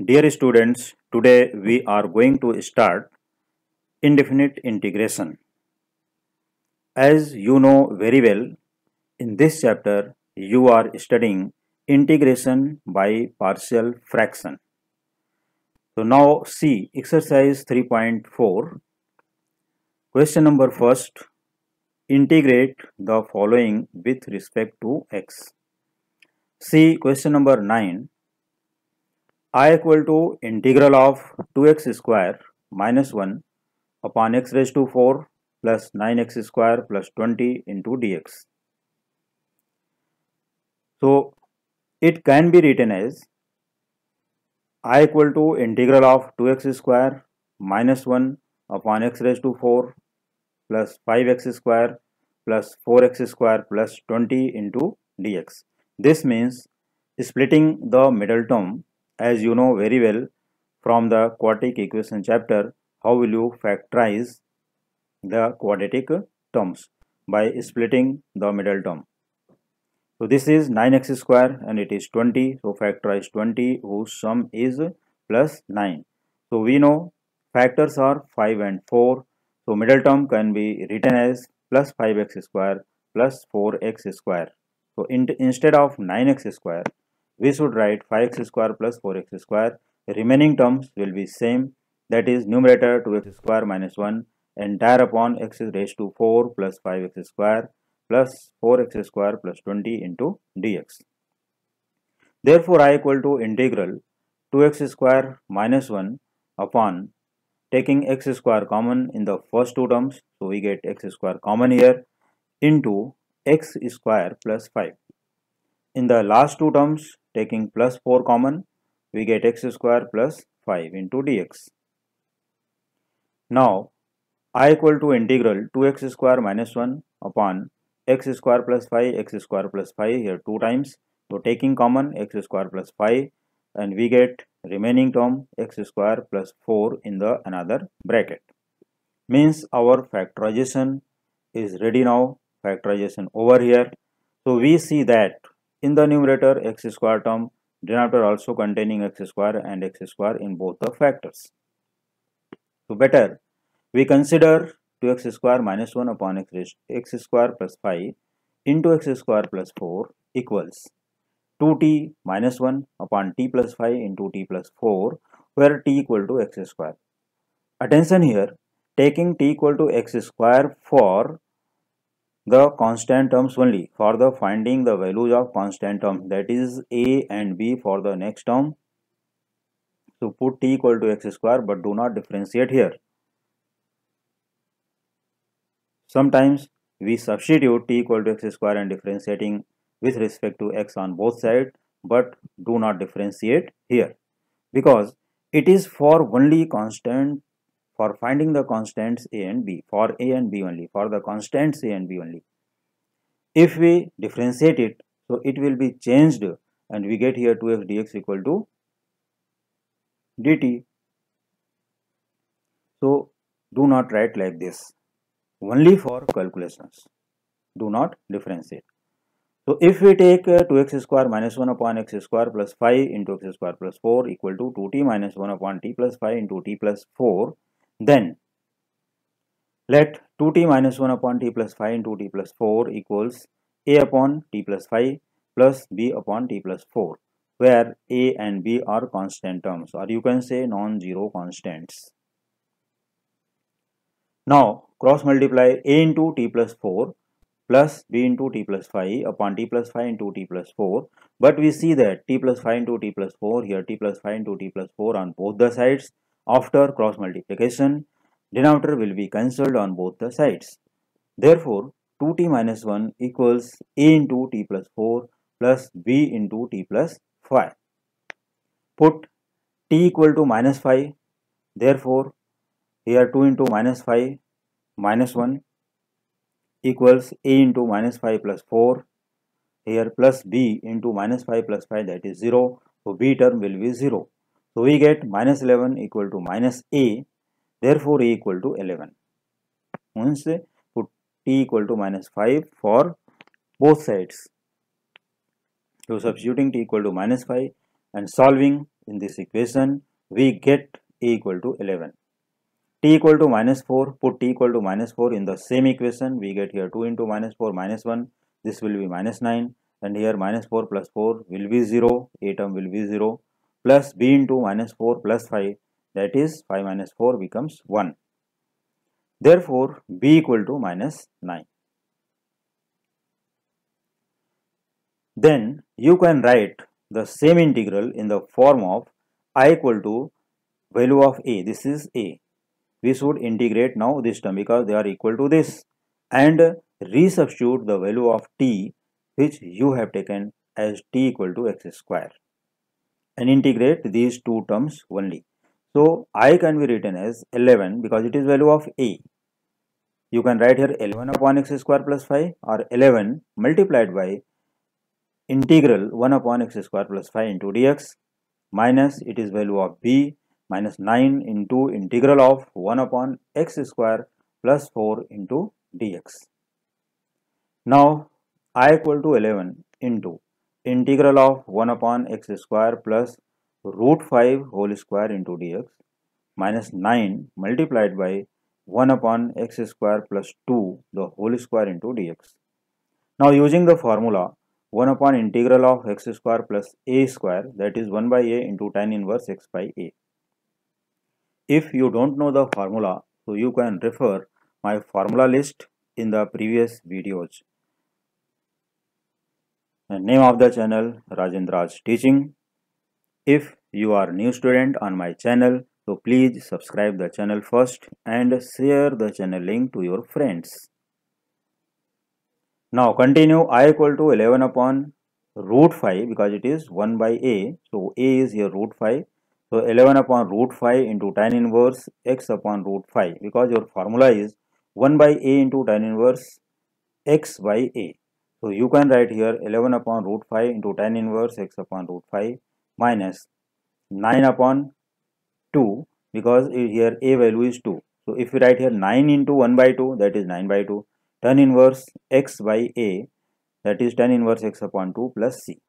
Dear students, today we are going to start indefinite integration. As you know very well, in this chapter you are studying integration by partial fraction. So now see exercise 3.4. Question number first. Integrate the following with respect to x. See question number 9. I equal to integral of 2x square minus 1 upon x raised to 4 plus 9x square plus 20 into dx. So it can be written as I equal to integral of 2x square minus 1 upon x raised to 4 plus 5x square plus 4x square plus 20 into dx. This means splitting the middle term, as you know very well from the quadratic equation chapter. How will you factorize the quadratic terms? By splitting the middle term. So this is 9x square and it is 20. So factorize 20 whose sum is plus 9. So we know factors are 5 and 4. So middle term can be written as plus 5x square plus 4x square. So instead of 9x square, we should write 5x square plus 4x square. The remaining terms will be same, that is numerator 2x square minus 1 entire upon x raised to 4 plus 5x square plus 4x square plus 20 into dx. Therefore, I equal to integral 2x square minus 1 upon taking x square common in the first two terms. So, we get x square common here into x square plus 5. In the last two terms, taking plus 4 common, we get x square plus 5 into dx. Now, I equal to integral 2x square minus 1 upon x square plus 5, x square plus 5 here 2 times. So taking common x square plus 5 and we get remaining term x square plus 4 in the another bracket. Means our factorization is ready now, factorization over here. So we see that in the numerator x square term, denominator also containing x square and x square in both the factors. So better we consider 2x square minus 1 upon x square plus 5 into x square plus 4 equals 2t minus 1 upon t plus 5 into t plus 4, where t equal to x square. Attention here, taking t equal to x square for the constant terms only, for the finding the values of constant terms, that is a and b for the next term. So put t equal to x square but do not differentiate here. Sometimes we substitute t equal to x square and differentiating with respect to x on both sides, but do not differentiate here because it is for only constant, for finding the constants a and b, for a and b only, for the constants a and b only. If we differentiate it, so it will be changed and we get here 2x dx equal to dt. So do not write like this, only for calculations, do not differentiate. So if we take 2x square minus 1 upon x square plus 5 into x square plus 4 equal to 2t minus 1 upon t plus 5 into t plus 4, then let 2t minus 1 upon t plus 5 into t plus 4 equals a upon t plus 5 plus b upon t plus 4, where a and b are constant terms, or you can say non-zero constants. Now cross multiply a into t plus 4 plus b into t plus 5 upon t plus 5 into t plus 4, but we see that t plus 5 into t plus 4, here t plus 5 into t plus 4 on both the sides. After cross multiplication, denominator will be cancelled on both the sides. Therefore 2t minus 1 equals a into t plus 4 plus b into t plus 5. Put t equal to minus 5, therefore here 2 into minus 5 minus 1 equals a into minus 5 plus 4, here plus b into minus 5 plus 5, that is 0. So b term will be 0. So we get minus 11 equal to minus a, therefore a equal to 11. Once put t equal to minus 5 for both sides. So substituting t equal to minus 5 and solving, in this equation, we get a equal to 11. T equal to minus 4, put t equal to minus 4 in the same equation, we get here 2 into minus 4 minus 1, this will be minus 9, and here minus 4 plus 4 will be 0, a term will be 0, plus b into minus 4 plus 5, that is 5 minus 4 becomes 1. Therefore, b equal to minus 9. Then you can write the same integral in the form of I equal to value of a. This is a. We should integrate now this term because they are equal to this, and resubstitute the value of t which you have taken as t equal to x square, and integrate these two terms only. So I can be written as 11 because it is value of a. You can write here 11 upon x square plus 5, or 11 multiplied by integral 1 upon x square plus 5 into dx, minus it is value of b minus 9 into integral of 1 upon x square plus 4 into dx. Now I equal to 11 into integral of 1 upon x square plus root 5 whole square into dx, minus 9 multiplied by 1 upon x square plus 2 the whole square into dx. Now using the formula 1 upon integral of x square plus a square, that is 1 by a into tan inverse x by a. If you don't know the formula, so you can refer my formula list in the previous videos. The name of the channel Rajendra's Teaching. If you are new student on my channel, so please subscribe the channel first and share the channel link to your friends. Now continue. I equal to 11 upon root 5 because it is 1 by a. So a is here root 5. So 11 upon root 5 into tan inverse x upon root 5, because your formula is 1 by a into tan inverse x by a. So you can write here 11 upon root 5 into tan inverse x upon root 5 minus 9 upon 2, because here a value is 2. So if we write here 9 into 1 by 2, that is 9 by 2. Tan inverse x by a, that is tan inverse x upon 2 plus c.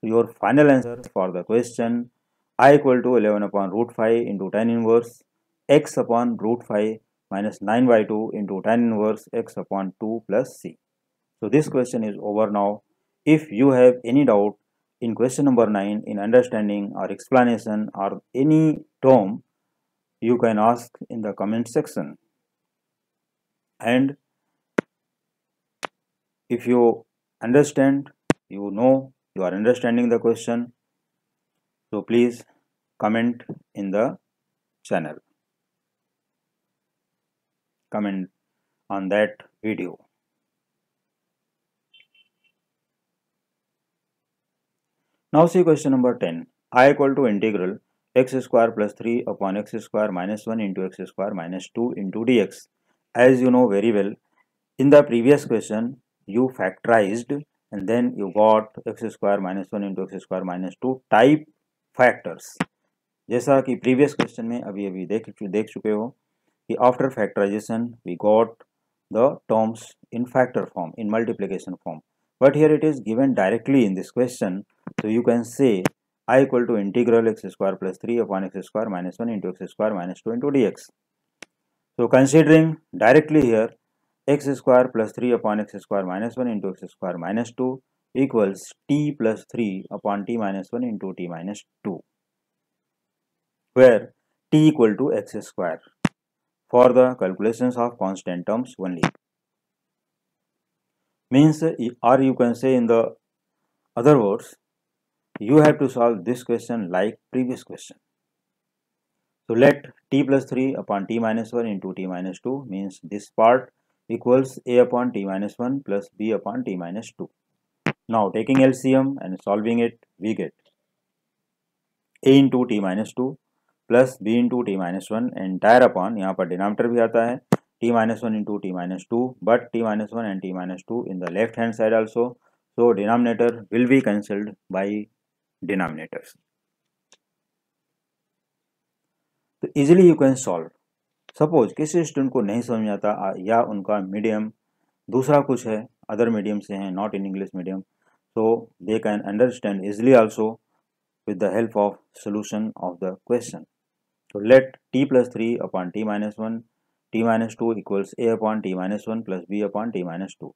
So your final answer for the question I equal to 11 upon root 5 into tan inverse x upon root 5 minus 9 by 2 into tan inverse x upon 2 plus c. So this question is over now. If you have any doubt in question number 9 in understanding or explanation or any term, you can ask in the comment section. And if you understand, you know you are understanding the question, so please comment in the channel, comment on that video. Now see question number 10. I equal to integral x square plus 3 upon x square minus 1 into x square minus 2 into dx. As you know very well, in the previous question you factorized and then you got x square minus 1 into x square minus 2 type factors. जैसा कि previous question में अभी देख चुके हो कि after factorisation we got the terms in factor form, in multiplication form, but here it is given directly in this question. So you can say I equal to integral x square plus 3 upon x square minus 1 into x square minus 2 into dx. So considering directly here x square plus 3 upon x square minus 1 into x square minus 2 equals t plus 3 upon t minus 1 into t minus 2, where t equal to x square for the calculations of constant terms only. Means, or you can say in the other words, you have to solve this question like previous question. So let t plus 3 upon t minus 1 into t minus 2 means this part equals a upon t minus 1 plus b upon t minus 2. Now taking LCM and solving it, we get a into t minus 2 plus b into t minus 1 entire upon, यहाँ पर denominator भी आता है, t minus 1 into t minus 2, but t minus 1 and t minus 2 in the left hand side also. So denominator will be cancelled by denominators. तो easily you can solve. Suppose किसी student को नहीं समझ आता या उनका मीडियम दूसरा कुछ है, अदर मीडियम से हैं, not in English medium, so they can understand easily also. with the help of solution of the question. So let t plus 3 upon t minus 1 t minus 2 equals a upon t minus 1 plus b upon t minus 2.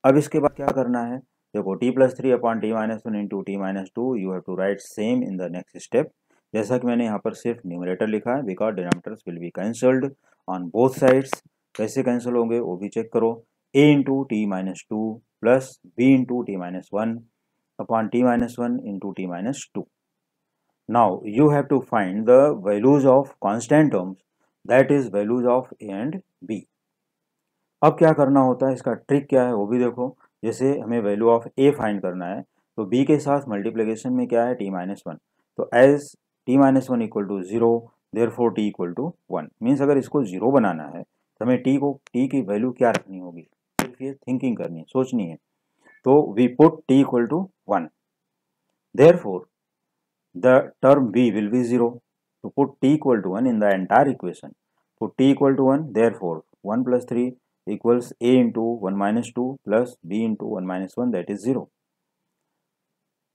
अब इसके बाद क्या करना है, देखो t plus 3 upon t minus 1 into t minus 2 you have to write same in the next step. जैसा कि मैंने यहाँ पर सिर्फ न्यूमरेटर लिखा है because denominators will be cancelled on both sides. कैसे कैंसिल होंगे वो भी चेक करो. a into T minus two plus b into T minus one upon t minus one into T minus two. Now you have to find the values of constant terms, that is values of a and b. अब क्या करना होता है, इसका trick क्या है वो भी देखो. जैसे हमें वैल्यू ऑफ a फाइंड करना है तो b के साथ मल्टीप्लिकेशन में क्या है t माइनस वन. तो as t minus one equal to zero therefore t equal to one. Means अगर इसको जीरो बनाना है तो हमें t की वैल्यू क्या रखनी होगी, सिर्फ ये थिंकिंग करनी है, सोचनी है. तो we put t equal to one. Therefore the term b will be 0. To put t equal to 1 in the entire equation, put t equal to 1, therefore 1 plus 3 equals a into 1 minus 2 plus b into 1 minus 1, that is 0.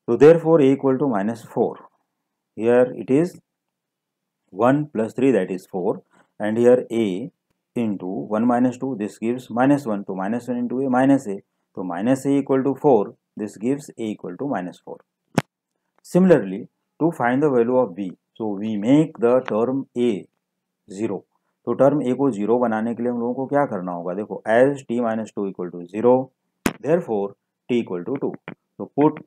So therefore a equal to minus 4. Here it is 1 plus 3, that is 4, and here a into 1 minus 2, this gives minus 1. So minus 1 into a minus a. So minus a equal to 4, this gives a equal to minus 4. Similarly, to find the value of b, so we make the term a 0. तो term a को 0 बनाने के लिए हम लोगों को क्या करना होगा, देखो as t minus two equal to zero therefore t equal to two. तो put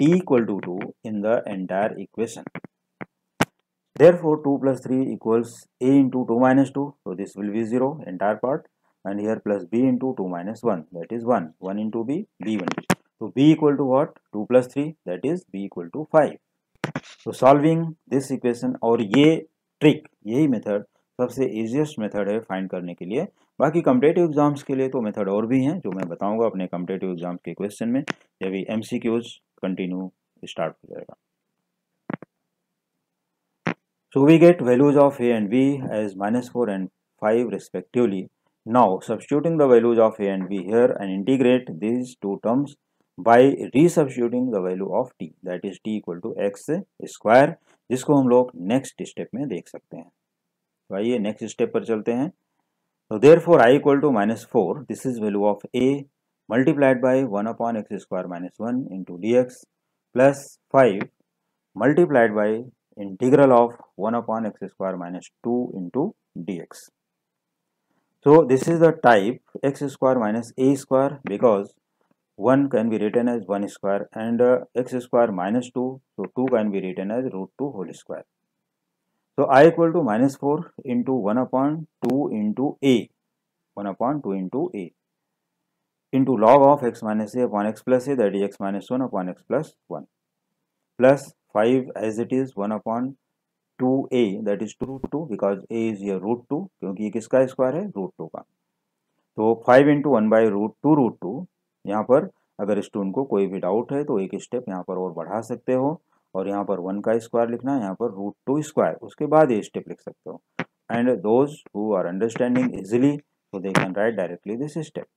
t equal to two in the entire equation. Therefore 2 plus 3 equals a into 2 minus 2, so this will be 0 entire part, and here plus b into 2 minus 1, that is 1. 1 into b, b1. So b equal to what, 2 plus 3, that is b equal to 5. तो solving this equation, और ये trick, यही method सबसे easiest method है find करने के लिए. बाकी कम्पिटेटिव एग्जाम्स के लिए तो मेथड और भी हैं जो मैं बताऊंगा अपने कम्पिटेटिव एग्जाम्स के क्वेश्चन में. जब भी एमसीक्यूज कंटिन्यू स्टार्ट हो जाएगा. So we get values of a and b as minus 4 and 5 respectively. Now substituting the values of a and b here and integrate these two terms by resubstituting the value of t, that is t equal to x square, जिसको हम लोग next step में देख सकते हैं. तो आइए next step पर चलते हैं. तो therefore I equal to minus 4, this is value of a multiplied by 1 upon x square minus 1 into dx plus 5 multiplied by integral of 1 upon x square minus 2 into dx. So this is the type x square minus a square, because 1 can be written as 1 square and x square minus 2, so 2 can be written as root 2 whole square. So I equal to minus 4 into 1 upon 2 into a, 1 upon 2 into a into log of x minus a upon x plus a, that is x minus 1 upon x plus 1, plus 5 as it is 1 upon 2a, that is 2 root 2, because a is here root 2, क्योंकि ये किसका square है, root 2 का. तो 5 into 1 by root 2. यहाँ पर अगर student को कोई भी डाउट है तो एक स्टेप यहाँ पर और बढ़ा सकते हो, और यहाँ पर 1 का स्क्वायर लिखना है, यहाँ पर रूट 2 स्क्वायर, उसके बाद ये स्टेप लिख सकते हो. And those who are understanding easily, so they can write directly this step.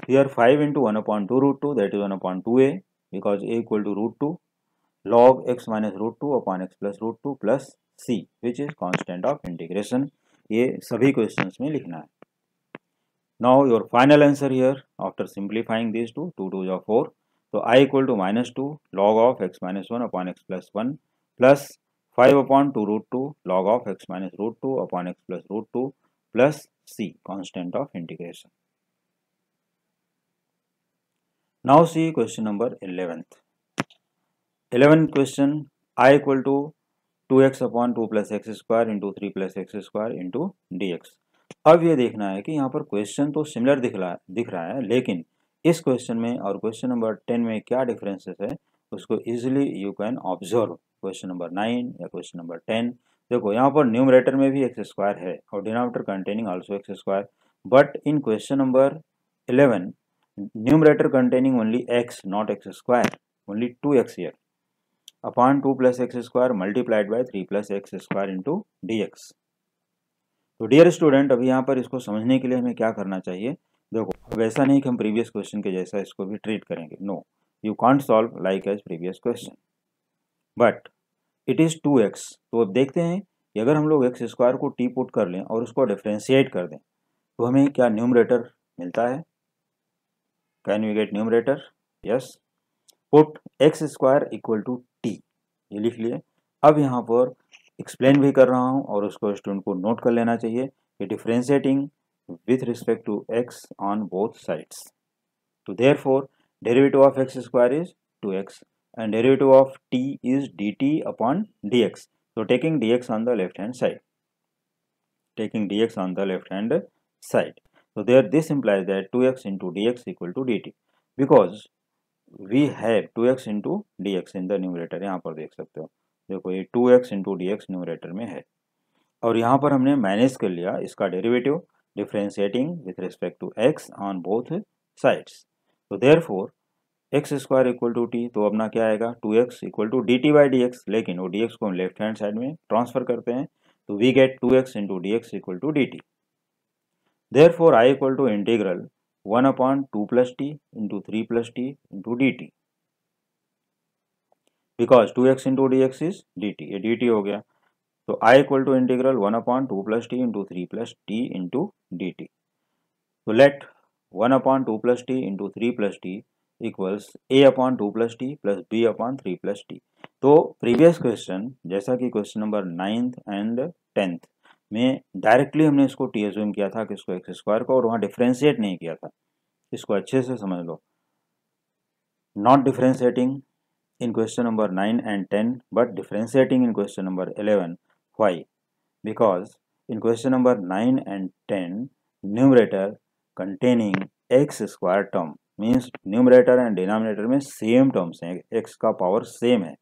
Here 5 into 1 upon 2 root 2, that is 1 upon 2a, because a equal to root 2, log x minus root 2 upon x plus root 2 plus c, which is constant of integration. ये सभी questions में लिखना है. Now your final answer here after simplifying these two, 2 2 are 4. So I equal to minus 2 log of x minus 1 upon x plus 1 plus 5 upon 2 root 2 log of x minus root 2 upon x plus root 2 plus c, constant of integration. Now see question number 11th. 11th question, I equal to 2x upon 2 plus x square into 3 plus x square into dx. अब ये देखना है कि यहाँ पर question तो similar दिख रहा है, लेकिन इस क्वेश्चन में और क्वेश्चन नंबर 10 में क्या डिफरेंसेस है उसको easily you can observe. Question number 9 या क्वेश्चन नंबर 10, देखो यहाँ पर न्यूमरेटर में भी एक्स स्क्वायर है और denominator containing also x square, but in question number 11 numerator containing only x, not x square, only 2x here upon 2 plus x square multiplied by 3 plus x square into dx. तो dear student, अभी यहाँ पर इसको समझने के लिए हमें क्या करना चाहिए, देखो अब ऐसा नहीं कि हम प्रीवियस क्वेश्चन के जैसा इसको भी ट्रीट करेंगे. No, you can't solve like as previous question. But it is 2x। तो अब देखते हैं कि अगर हम लोग एक्स स्क्वायर को t पुट कर लें और उसको डिफ्रेंशिएट कर दें तो हमें क्या न्यूमरेटर मिलता है? Can we get numerator? Yes. Put x square equal to t, ये लिख लिए। अब यहाँ पर एक्सप्लेन भी कर रहा हूँ और उसको स्टूडेंट को नोट कर लेना चाहिए कि differentiating with respect to x on both sides. तो therefore derivative of x square is 2x and derivative of t is dt upon dx. So taking dx on the left hand side. So there this implies that 2x into dx equal to dt because we have 2x into dx in the numerator। यहाँ पर देख सकते हो, देखो ये 2x into dx numerator में है और यहाँ पर हमने मैनेज कर लिया इसका derivative differentiating with respect to x on both sides. तो therefore X square equal to T, तो अपना क्या आएगा 2x equal to D T by D X, लेकिन वो dx को हम लेफ्ट हैंड साइड में ट्रांसफर करते हैं तो we get 2x into D X equal to D T. Therefore I equal to integral 1 upon 2 plus T into 3 plus T into D T, because 2x into D X is D T, ये D T हो गया। तो I equal to integral 1 upon 2 plus T into 3 plus T into D T. तो let 1 upon 2 plus T into 3 plus T equals a upon 2 plus T plus B upon 3 plus T. तो previous question जैसा कि question number 9th and 10th में directly हमने इसको T assume किया था कि इसको एक्स स्क्वायर को, और वहाँ डिफ्रेंशिएट नहीं किया था। इसको अच्छे से समझ लो, not differentiating in question number 9 and 10 but differentiating in question number 11. Why? Because in question number 9 and 10 numerator containing x square term means numerator and denominator में same terms हैं, x का पावर सेम है,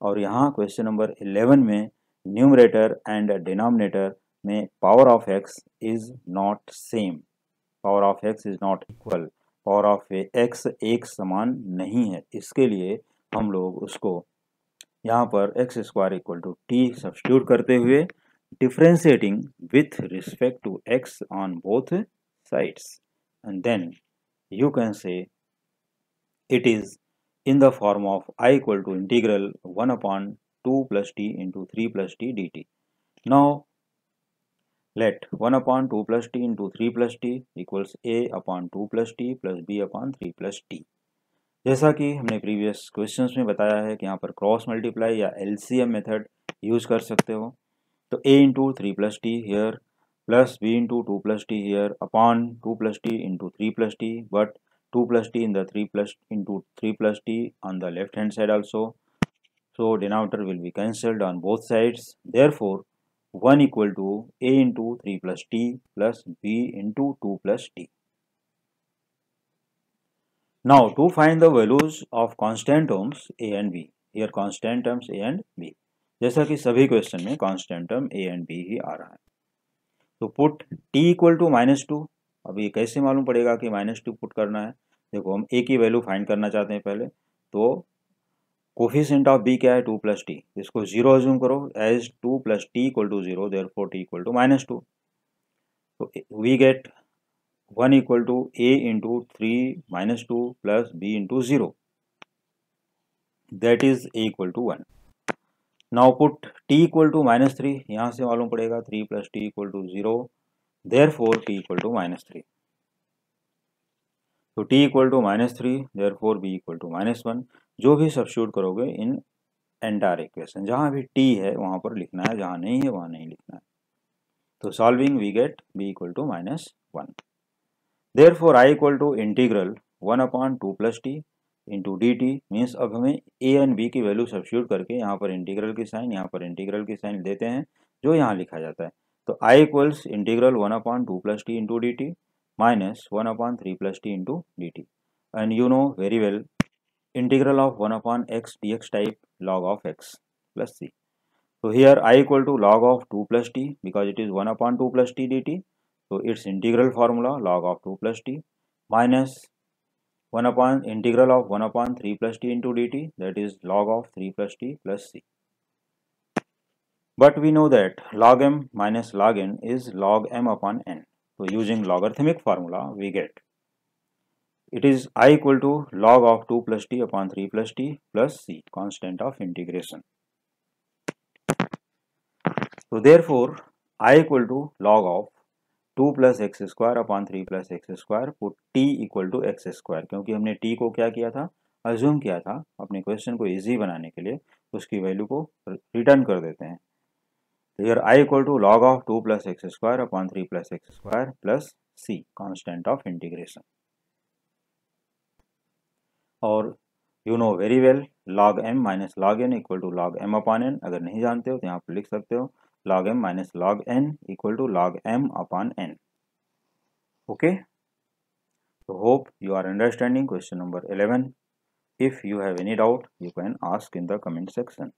और यहाँ question number 11 में numerator and denominator में power of x is not same, power of x is not equal, power of x एक समान नहीं है। इसके लिए हम लोग उसको यहाँ पर x square equal to t substitute करते हुए differentiating with respect to x on both sides, and then you can say it is in the form of I equal to integral 1 upon 2 plus T into 3 plus t d t. Now let 1 upon 2 plus t into 3 plus t equals a upon 2 plus t plus b upon 3 plus t। जैसा कि हमने previous questions में बताया है कि यहाँ पर cross multiply या एलसीएम मेथड यूज कर सकते हो। तो a into 3 plus T here plus b into 2 plus T here upon 2 plus T into 3 plus T, but 2 plus T in the 3 plus into 3 plus T on the left hand side also, so denominator will be cancelled on both sides, therefore 1 equal to a into 3 plus t plus b into 2 plus t. Now to find the values of constant terms a and b, here constant terms a and b, जैसा कि सभी question में constant term a and b ही आ रहा है। तो put t equal to -2, अब ये कैसे मालूम पड़ेगा कि -2 पुट करना है? देखो हम a की वैल्यू फाइंड करना चाहते हैं पहले, तो कोफिशिएंट ऑफ b क्या है 2 प्लस टी, इसको 0 अज्यूम करो as 2 plus t equal to 0, therefore t equal to -2। तो we get 1 equal to a into 3 -2 plus b into 0, that is a equal to 1। Now put t equal to -3, यहाँ से मालूम पड़ेगा 3 plus t equal to 0, therefore t equal to -3। तो t equal to -3, therefore b equal to -1। जो भी substitute करोगे in entire equation, जहाँ भी t है वहाँ पर लिखना है, जहाँ नहीं है वहाँ नहीं लिखना है। तो solving we get b equal to -1। Therefore i equal to integral 1 upon 2 plus T into D t, means अब हमें a एंड b की वैल्यू सब्स्टिट्यूट करके यहाँ पर इंटीग्रल की साइन, यहाँ पर इंटीग्रल की साइन देते हैं जो यहाँ लिखा जाता है। तो i equals integral 1 upon 2 plus T into D T minus 1 upon 3 plus T into D T, and you know very well integral of 1 upon x dx type log of x plus c. So here I equal to log of 2 plus t because it is 1 upon 2 plus t dt. So its integral formula log of 2 plus t minus 1 upon integral of 1 upon 3 plus t into dt, that is log of 3 plus t plus c. But we know that log m minus log n is log m upon n. So using logarithmic formula we get it is I equal to log of 2 plus t upon 3 plus t plus c, constant of integration. तो therefore I equal to log of 2 plus x square upon 3 plus x square put t equal to x square, क्योंकि हमने t को क्या किया था, assume किया था अपने क्वेश्चन को इजी बनाने के लिए, उसकी वैल्यू को रिटर्न कर देते हैं। तो here I equal to log of 2 plus x square upon 3 plus x square plus c constant of integration. और you know very well log m minus log n equal to log m upon n। अगर नहीं जानते हो तो यहाँ पर लिख सकते हो log m minus log n equal to log m upon n। Okay, so hope you are understanding question number 11. If you have any doubt, you can ask in the comment section.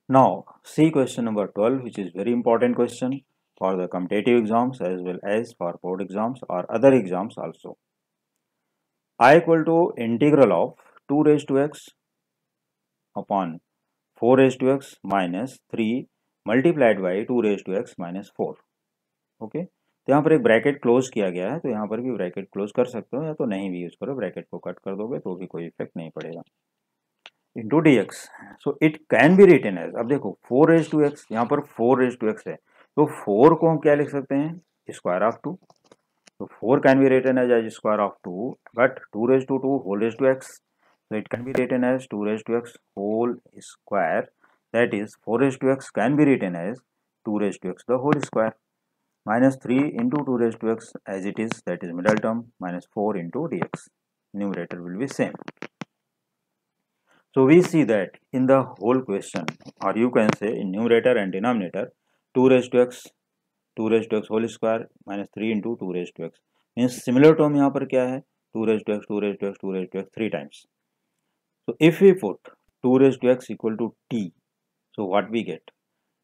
Now see question number 12, which is very important question for the competitive exams as well as for board exams or other exams also. I equal to integral of 2 raised to x upon 4 raised to x minus 3 multiplied by 2 raised to x minus 4. Okay, तो यहाँ पर एक bracket close किया गया है, तो यहाँ पर भी ब्रैकेट क्लोज कर सकते हो या तो नहीं भी यूज करो, ब्रैकेट को कट कर दोगे तो भी कोई इफेक्ट नहीं पड़ेगा। Into D x, so it can be written as, अब देखो 4 रेज टू एक्स, यहाँ पर 4 रेज टू एक्स है, तो 4 को हम क्या लिख सकते हैं, स्क्वायर ऑफ 2। तो 4 can be written as square of 2, but 2 raise to 2 whole raise to x, so it can be written as 2 raised to x whole square, that is 4 raised to x can be written as 2 raised to x the whole square minus 3 into 2 raised to x as it is, that is middle term, minus 4 into dx, numerator will be same. So we see that in the whole question, or you can say in numerator and denominator, 2 raised to x whole square minus 3 into 2 raised to x means similar term यहाँ पर क्या है, 2 raised to x 2 raised to x 2 raised to x 3 times. So if we put 2 raised to x equal to t, so what we get?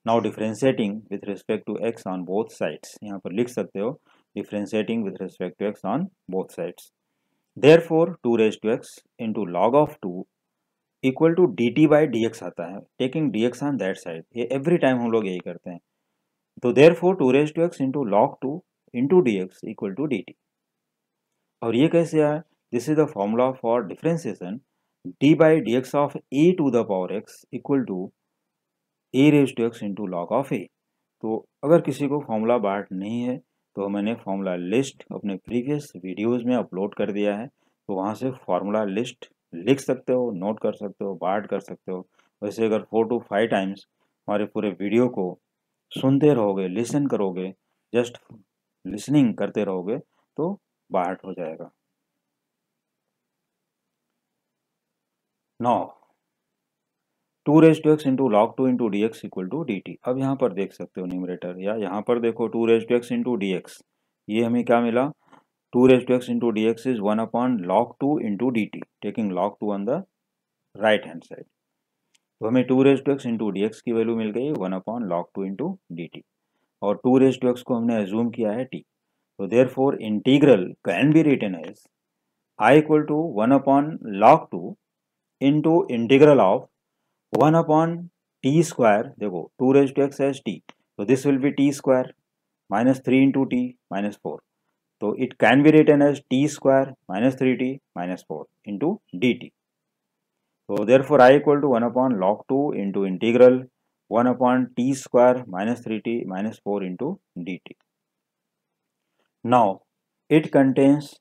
Now differentiating with respect to x on both sides, यहाँ पर लिख सकते हो differentiating with respect to x on both sides. Therefore 2 raised to x into log of 2 equal to dt by dx आता है, taking dx on that side, ये every time हम लोग यही करते हैं। तो therefore 2 raised to x into log 2 into dx equal to dt। और ये कैसे आया? This is the formula for differentiation, d by dx of a to the power x equal to a raised to x into log of a। तो अगर किसी को formula BART नहीं है तो मैंने फॉर्मूला लिस्ट अपने प्रीवियस वीडियोस में अपलोड कर दिया है, तो वहाँ से फॉर्मूला लिस्ट लिख सकते हो, नोट कर सकते हो, बार्ट कर सकते हो। वैसे अगर 4 to 5 टाइम्स हमारे पूरे वीडियो को सुनते रहोगे, लिसन करोगे, जस्ट लिसनिंग करते रहोगे तो बार्ट हो जाएगा। Now 2 raised to x into log 2 into dx equal to dt। अब यहाँ पर देख सकते हो न्यूमरेटर, या यहाँ पर देखो 2 raised to x into dx, ये हमें क्या मिला, 2 raised to x into dx is 1 upon log 2 into dt, taking log 2 on the right hand side। तो हमें 2 raised to x into dx की वैल्यू मिल गई 1 upon log 2 into dt, और 2 raised to x को हमने एज्यूम किया है t। तो therefore integral can be written as I equal to 1 upon log 2 into integral of 1 upon t square, देखो 2 raised to x as t, so this will be t square minus 3 into t minus 4, so it can be written as t square minus 3t minus 4 into dt। So therefore I equal to 1 upon log 2 into integral 1 upon t square minus 3t minus 4 into dt। Now it contains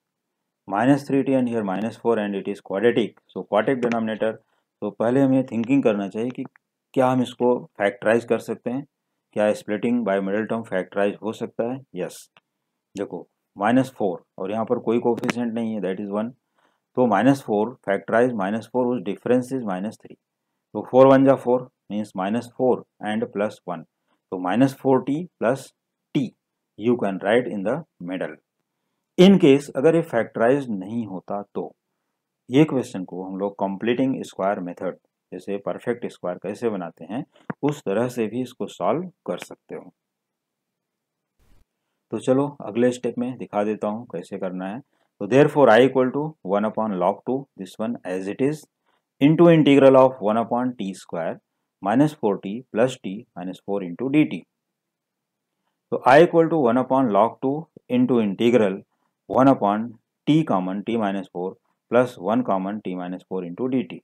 minus 3t and here minus 4 and it is quadratic, so quadratic denominator। तो पहले हमें thinking करना चाहिए कि क्या हम इसको factorise कर सकते हैं, क्या splitting by middle term factorise हो सकता है? यस। देखो -4 और यहाँ पर कोई कोफिशिएंट नहीं है, दैट इज 1, तो -4 फैक्टराइज -4 उस डिफरेंस इज -3, तो 4 1 जा 4 मीन्स -4 एंड +1, तो -4t plus t you can write in the middle. In case अगर ये फैक्टराइज नहीं होता तो ये क्वेश्चन को हम लोग कंप्लीटिंग स्क्वायर मेथड, जैसे परफेक्ट स्क्वायर कैसे बनाते हैं उस तरह से भी इसको सॉल्व कर सकते हो। तो चलो अगले स्टेप में दिखा देता हूँ कैसे करना है। तो therefore I equal to 1 upon log 2 this one as it is into integral of 1 upon t square minus 4t plus t minus 4 into D T. तो I equal to 1 upon log 2 into integral 1 upon t common t minus 4 plus 1 common t minus 4 into D t.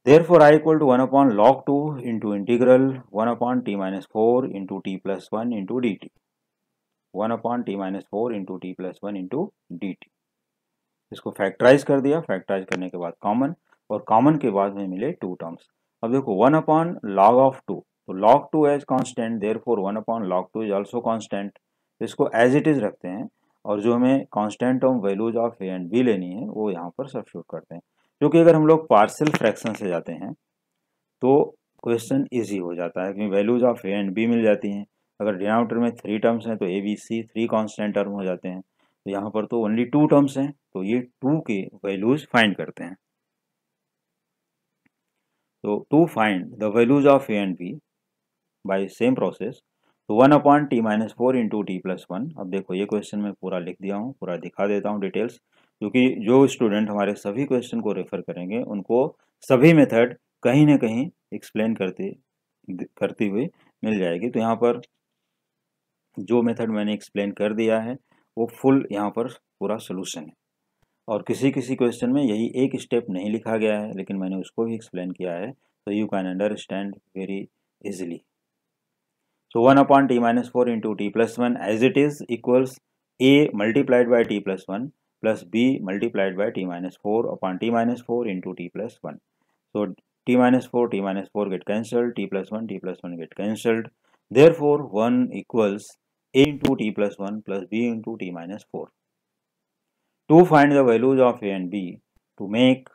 Therefore I equal to 1 upon log 2 into integral 1 upon t minus 4 into t plus 1 into dt. 1 upon t minus 4 into t plus 1 into dt. इसको factorise कर दिया, factorise करने के बाद common, और common के बाद में मिले टू टर्म्स। अब देखो 1 अपॉन लॉग ऑफ 2, तो log 2 as constant, therefore 1 upon log 2 is also constant. इसको एज इट इज रखते हैं और जो हमें constant term values of A and b लेनी है वो यहाँ पर सब्स्टिट्यूट करते हैं। क्योंकि अगर हम लोग पार्शियल फ्रैक्शन से जाते हैं तो क्वेश्चन इजी हो जाता है, क्योंकि values of A and B मिल जाती हैं। अगर डिनोमिनेटर में 3 टर्म्स हैं तो A B C 3 constant term हो जाते हैं, तो यहाँ पर तो ओनली 2 टर्म्स हैं, तो ये 2 के वैल्यूज फाइंड करते हैं। तो to find the values of A and b by same process, तो 1 upon t minus 4 into t plus 1। अब देखो ये क्वेश्चन मैं पूरा लिख दिया हूँ, पूरा दिखा देता हूँ डिटेल्स, क्योंकि जो स्टूडेंट हमारे सभी क्वेश्चन को रेफर करेंगे उनको सभी मेथड कहीं ना कहीं एक्सप्लेन करती हुई मिल जाएगी। तो यहाँ पर जो मेथड मैंने एक्सप्लेन कर दिया है वो फुल यहाँ पर पूरा सोल्यूशन है, और किसी किसी क्वेश्चन में यही एक स्टेप नहीं लिखा गया है, लेकिन मैंने उसको भी एक्सप्लेन किया है, तो you can understand very easily. So 1 upon t minus 4 into t plus 1 as it is equals a multiplied by t plus 1 plus b multiplied by t minus 4 upon t minus 4 into t plus 1। So t minus 4 get cancelled, t plus 1 get cancelled. Therefore 1 equals a into t plus 1 plus b into t minus 4. To find the values of a and b, to make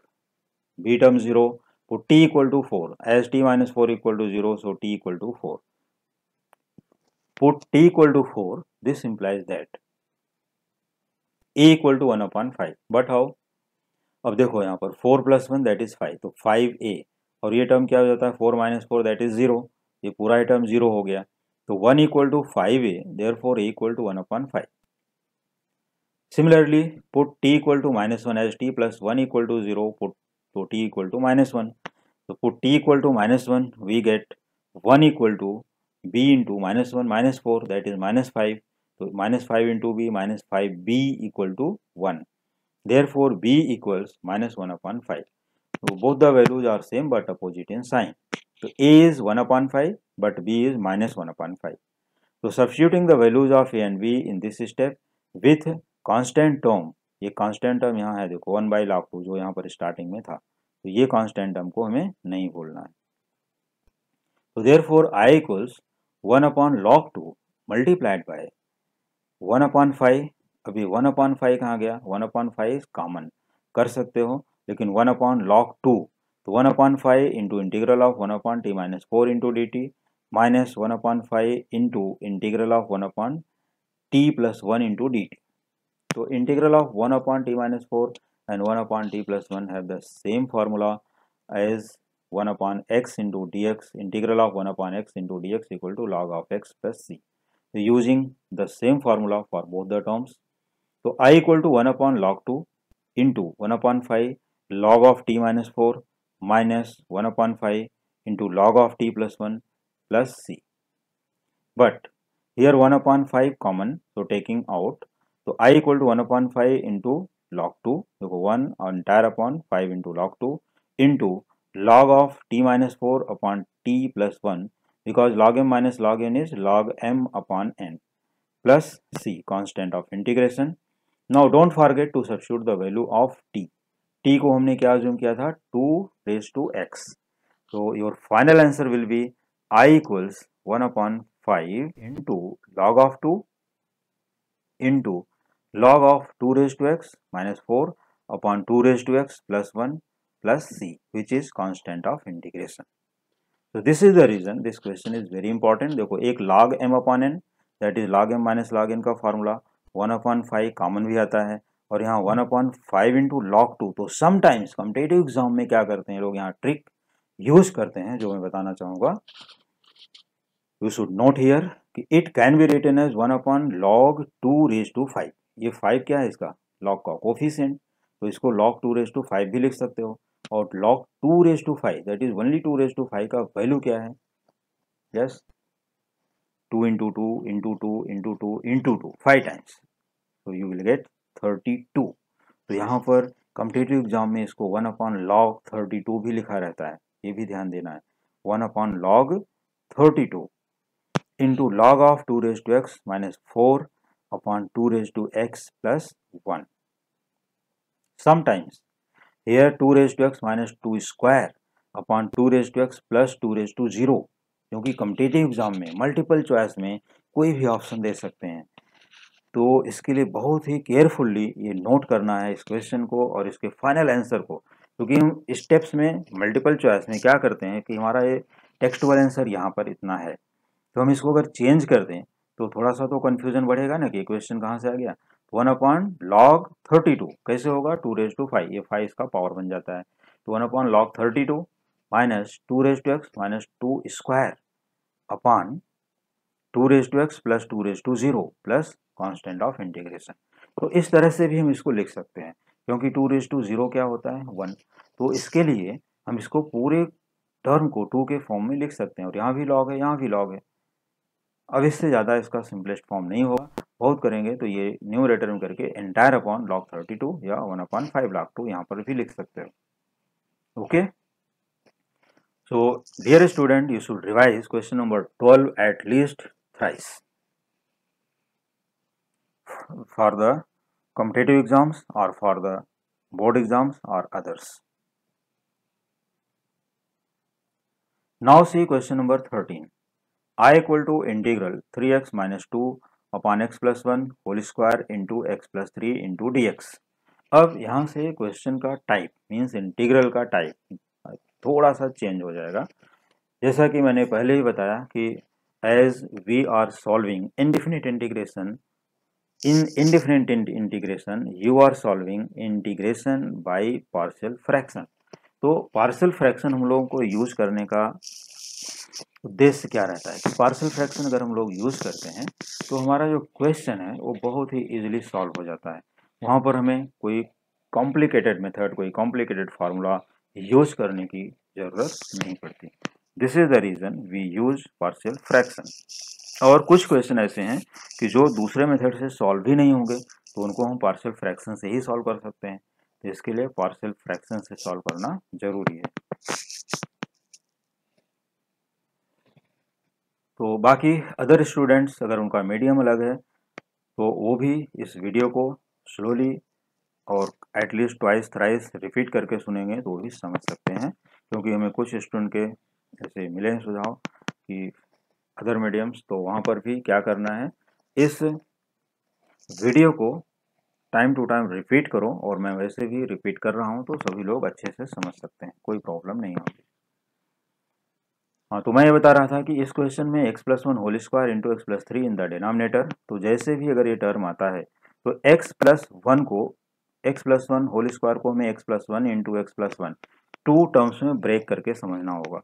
b term 0, put t equal to 4, as t minus 4 equal to 0, so t equal to 4. Put t equal to 4, this implies that a equal to 1 upon 5. But how? अब देखो यहाँ पर 4 plus 1 that is 5, तो 5a, और ये term क्या हो जाता है 4 minus 4 that is 0, ये पूरा ही टर्म 0 हो गया, तो 1 equal to 5a, therefore a equal to 1 upon 5. Similarly, put t equal to minus 1 as t plus 1 equal to 0, put so t equal to minus 1. So put t equal to minus 1, we get 1 equal to b into minus 1 minus 4, that is minus 5. So minus 5 into b, minus 5b equal to 1. Therefore b equals minus 1 upon 5. So both the values are same but opposite in sign. So a is 1 upon 5 but b is minus 1 upon 5. So substituting the values of a and b in this step with constant term, ये constant term यहाँ है देखो 1 by log 2 जो यहाँ पर starting में था, तो ये constant term को हमें नहीं भूलना है। तो therefore I equals 1 upon log 2 multiplied by 1 upon 5। अभी 1 upon 5 कहाँ गया, 1 upon 5 कॉमन कर सकते हो, लेकिन 1 upon log 2, तो 1 upon 5 into integral of 1 upon t minus 4 into D T minus 1 upon 5 into integral of 1 upon t plus 1 into D T. तो integral of 1 upon t minus 4 and 1 upon t plus 1 have the same formula as 1 upon x into dx, integral of 1 upon x into dx equal to log of x plus c. So using the same formula for both the terms, so I equal to 1 upon log 2 into 1 upon 5 log of t minus 4 minus 1 upon 5 into log of t plus 1 plus c. But here 1 upon 5 common, so taking out, so I equal to 1 upon 5 into log 2, so 1 entire upon 5 into log 2 into log of t minus 4 upon t plus 1, because log m minus log n is log m upon n, plus c, constant of integration. Now don't forget to substitute the value of t. t को हमने क्या assume किया था 2 raised to x. So your final answer will be I equals 1 upon 5 into log of 2 into log of 2 raised to x minus 4 upon 2 raised to x plus 1 plus c, which is constant of integration. So this is the reason this question is very important. देखो एक log m upon n, that is log m minus log n का formula 1 upon 5 common भी आता है, और यहाँ 1 upon 5 into log 2। तो sometimes competitive exam में क्या करते हैं लोग, यहाँ ट्रिक यूज करते हैं जो मैं बताना चाहूँगा। यू शुड नोट हियर कि it can be written as 1 upon log 2 raise to 5। ये 5 क्या है, इसका log का कोफिशिएंट, तो इसको log 2 रेज टू 5 भी लिख सकते हो, और log 2 raise to 5 that is only 2 raise to 5 का वैल्यू क्या है, yes 2 into 2 into 2 into 2 into 2 5 times, तो यू विल गेट 32। तो यहाँ पर कॉम्पिटिटिव एग्जाम में इसको 1/log 32 भी लिखा रहता है, ये भी ध्यान देना है। 1/log 32 into log of 2 raised to x minus 4 upon 2 raised to x plus 1. Sometimes here 2 raised to x minus 2 square upon 2 raised to x plus 2 raised to 0, क्योंकि कॉम्पिटिटिव एग्जाम में मल्टीपल चॉइस में कोई भी option दे सकते हैं, तो इसके लिए बहुत ही केयरफुल्ली ये नोट करना है इस क्वेश्चन को और इसके फाइनल आंसर को, क्योंकि हम स्टेप्स में मल्टीपल चॉइस में क्या करते हैं कि हमारा ये टेक्स्टुअल आंसर यहाँ पर इतना है, तो हम इसको अगर चेंज कर दें तो थोड़ा सा तो कन्फ्यूजन बढ़ेगा ना कि क्वेश्चन कहाँ से आ गया। 1/log 32 कैसे होगा, 2 raised to 5, ये 5 इसका पावर बन जाता है, तो 1/log 32 minus 2 raised to x minus 2 square upon 2 raised to x plus 2 raised to 0 plus constant of integration. तो इस तरह से भी हम इसको लिख सकते हैं, क्योंकि 2 raised to 0 क्या होता है 1, तो इसके लिए हम इसको पूरे टर्म को 2 के फॉर्म में लिख सकते हैं, और यहाँ भी लॉग है यहाँ भी लॉग है। अब इससे ज़्यादा इसका सिंपलेस्ट फॉर्म नहीं होगा, बहुत करेंगे तो ये न्यूमरेटर में करके एंटायर अपॉन log 32 या 1/5 log 2 यहाँ पर भी लिख सकते हो। Okay, so dear student, you should revise question number 12 at least thrice for the competitive exams or for the board exams or others. Now see question number 13. I equal to integral 3x minus 2 upon x plus 1 whole square into x plus 3 into dx. अब यहाँ से question का type means integral का type थोड़ा सा change हो जाएगा। जैसा कि मैंने पहले ही बताया कि as we are solving indefinite integration, in indefinite integration you are solving integration by partial fraction. तो पार्शियल फ्रैक्शन हम लोगों को यूज करने का उद्देश्य क्या रहता है कि पार्शियल फ्रैक्शन अगर हम लोग यूज करते हैं तो हमारा जो क्वेश्चन है वो बहुत ही इजीली सॉल्व हो जाता है। वहाँ पर हमें कोई कॉम्प्लिकेटेड मेथड, कोई कॉम्प्लिकेटेड फार्मूला यूज करने की जरूरत नहीं पड़ती। This is the reason we use partial fraction. और कुछ क्वेश्चन ऐसे हैं कि जो दूसरे मेथड से सॉल्व ही नहीं होंगे तो उनको हम पार्शियल फ्रैक्शन से ही सॉल्व कर सकते हैं, तो इसके लिए पार्शियल फ्रैक्शन से सॉल्व करना जरूरी है। तो बाकी अदर स्टूडेंट्स अगर उनका मीडियम अलग है तो वो भी इस वीडियो को स्लोली और एटलीस्ट ट्वाइस थ्राइस रिपीट करके सुनेंगे तो वो भी समझ सकते हैं, क्योंकि हमें कुछ स्टूडेंट के ऐसे मिले हैं सुझाव कि अदर मीडियम्स, तो वहाँ पर भी क्या करना है, इस वीडियो को टाइम टू टाइम रिपीट करो, और मैं वैसे भी रिपीट कर रहा हूँ तो सभी लोग अच्छे से समझ सकते हैं, कोई प्रॉब्लम नहीं होगी। हाँ, तो मैं ये बता रहा था कि इस क्वेश्चन में x plus 1 whole square into x plus 3 in the denominator, तो जैसे भी अगर ये टर्म आता है तो x प्लस 1 होल स्क्वायर को हमें x plus 1 into x plus 1 two terms में ब्रेक करके समझना होगा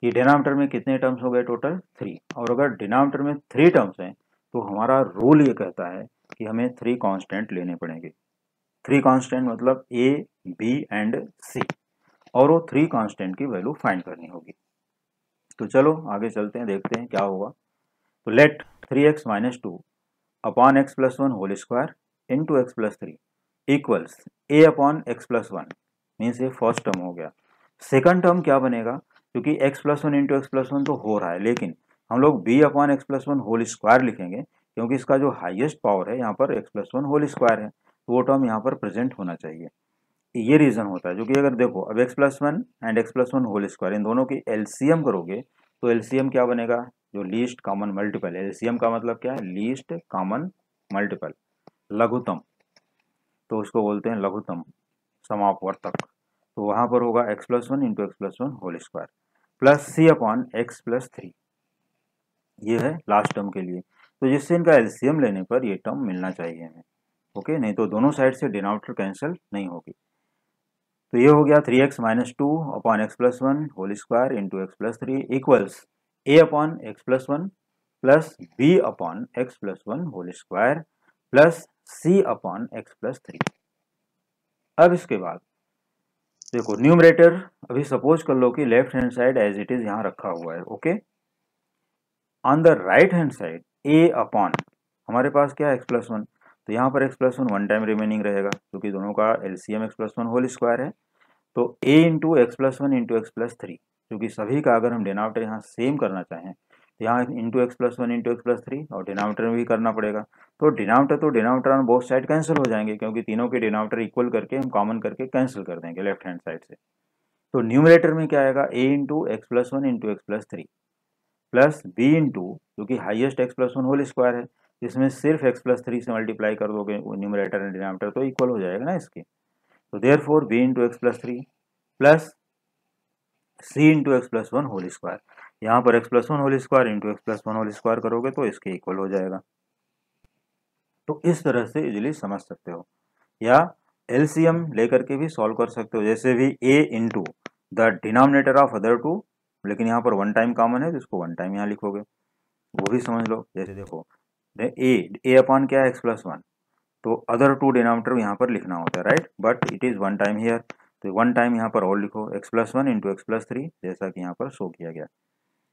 कि डिनोमिनेटर में कितने टर्म्स हो गए, टोटल 3, और अगर डिनोमिनेटर में 3 टर्म्स हैं तो हमारा रूल ये कहता है कि हमें 3 कांस्टेंट लेने पड़ेंगे। 3 कांस्टेंट मतलब a, b एंड c, और वो 3 कांस्टेंट की वैल्यू फाइंड करनी होगी। तो चलो आगे चलते हैं, देखते हैं क्या होगा। तो let 3x minus 2 upon x plus 1 whole square into x plus 3 equals a upon x plus 1, means ये फर्स्ट टर्म हो गया। सेकंड टर्म क्या बनेगा, क्योंकि x plus 1 into x plus 1 तो हो रहा है, लेकिन हम लोग b upon x plus 1 whole square लिखेंगे, क्योंकि इसका जो हाईएस्ट पावर है यहाँ पर एक्स प्लस 1 होल स्क्वायर है, तो वो टर्म यहाँ पर प्रेजेंट होना चाहिए। ये रीजन होता है, जो कि अगर देखो अब x plus 1 and X plus 1 whole square इन दोनों की एलसीएम करोगे तो एलसीएम क्या बनेगा, जो लीस्ट कॉमन मल्टीपल। एलसीएम का मतलब क्या है, लीस्ट कॉमन मल्टीपल, लघुत्तम, तो उसको बोलते हैं लघुत्तम समापवर्तक। तो वहां पर होगा x plus 1 into x plus 1 whole square plus C upon x plus 3, ये है लास्ट टर्म के लिए, तो जिससे इनका एलसीएम लेने पर ये टर्म मिलना चाहिए हमें। ओके, नहीं तो दोनों साइड से डिनोमिनेटर कैंसिल नहीं होगी। तो ये हो गया 3x minus 2 upon x plus 1 whole square into x plus 3 equals a upon x plus 1 plus b upon x plus 1 whole square plus c upon x plus 3। अब इसके बाद देखो न्यूमरेटर अभी सपोज कर लो कि left hand side as it is यहाँ रखा हुआ है। Okay, on the right hand side a upon हमारे पास क्या है एक्स प्लस 1, तो यहाँ पर x plus one one time remaining रहेगा क्योंकि दोनों का LCM x plus one whole square है। तो a into x plus one into x plus three, क्योंकि सभी का अगर हम डिनोमिनेटर यहाँ सेम करना चाहें तो यहाँ into x plus one into x plus three और डिनोमिनेटर में भी करना पड़ेगा। तो denominator on both side cancel हो जाएंगे क्योंकि तीनों के डिनोमिनेटर इक्वल करके हम कॉमन करके कैंसिल कर देंगे लेफ्ट हैंड साइड से। तो न्यूमरेटर में क्या आएगा, a into x plus one into x plus three plus b into, क्योंकि highest X plus one whole square है, इसमें सिर्फ एक्स प्लस थ्री से मल्टीप्लाई कर दोगे न्यूमरेटर एंड डिनोमिनेटर तो इक्वल हो जाएगा ना इसके। तो therefore b into x plus three plus c into x plus one whole square, यहाँ पर X plus one whole square into x plus one whole square करोगे तो इसके इक्वल हो जाएगा। तो इस तरह से इजीली समझ सकते हो, या एलसीएम लेकर के भी सॉल्व कर सकते हो, जैसे भी a into the denominator of other two, लेकिन यहाँ पर वन टाइम कॉमन है तो इसको वन टाइम यहाँ लिखोगे, वो भी समझ लो। जैसे देखो ए अपॉन क्या है एक्स प्लस वन, तो अदर टू डिनोमिनेटर यहाँ पर लिखना होता है right, but it is one time here, तो वन टाइम यहाँ पर और लिखो x plus one into x plus three जैसा कि यहाँ पर शो किया गया।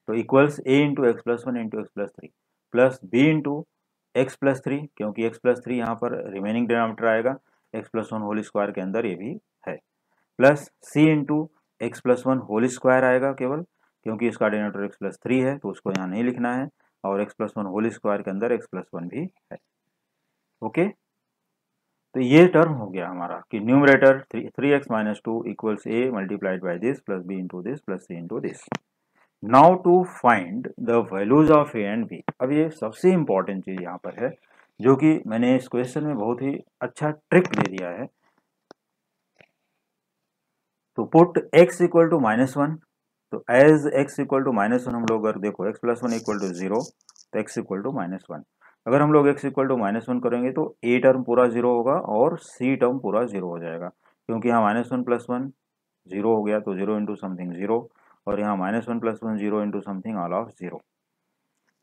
तो equals a into x plus one into x plus three plus b into x plus three, क्योंकि एक्स प्लस थ्री यहाँ पर रिमेनिंग डिनोमिनेटर आएगा, x plus one whole square के अंदर ये भी है, plus c into x plus one whole square आएगा केवल, क्योंकि इसका डिनोमिनेटर एक्स प्लस थ्री है तो उसको यहाँ नहीं लिखना है, और x plus one whole square के अंदर एक्स प्लस वन भी है। ओके, तो ये टर्म हो गया हमारा कि numerator three x minus two equals a multiplied by this plus b into this plus c into this. Now to find the values of A and b. अब ये सबसे इंपॉर्टेंट चीज यहाँ पर है, जो कि मैंने इस क्वेश्चन में बहुत ही अच्छा ट्रिक दे दिया है। तो put x equal to minus one, तो as x equal to minus one हम लोग अगर देखो x plus one equal to zero तो x equal to minus one, अगर हम लोग x equal to minus one करेंगे तो a टर्म पूरा जीरो होगा और c टर्म पूरा जीरो हो जाएगा, क्योंकि यहाँ minus one plus one zero हो गया तो जीरो इंटू समथिंग जीरो, और यहाँ minus one plus one zero into something all of zero.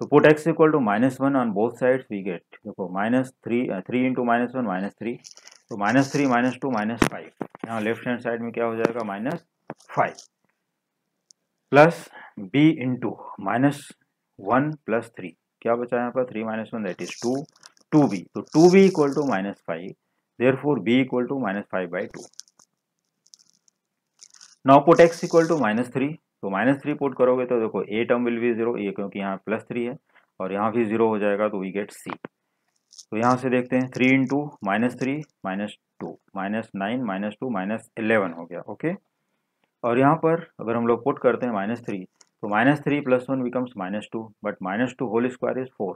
तो put x equal to minus one on both sides we get, देखो minus three into minus one minus three, तो minus three minus two minus five, यहाँ left hand side में क्या हो जाएगा minus five, plus b into minus one plus three, क्या बचा यहाँ पर three minus one that is two, two b, तो two b equal to minus five, therefore b equal to minus five by two. Now put x equal to minus three, तो minus three put करोगे तो देखो a term will be zero, ये क्योंकि यहाँ plus three है और यहाँ भी जीरो हो जाएगा तो वी गेट c। तो यहाँ से देखते हैं three into minus three minus two minus nine minus two minus 11 हो गया। ओके, और यहाँ पर अगर हम लोग पुट करते हैं माइनस थ्री, तो minus three plus one becomes minus two, but minus two whole square is four,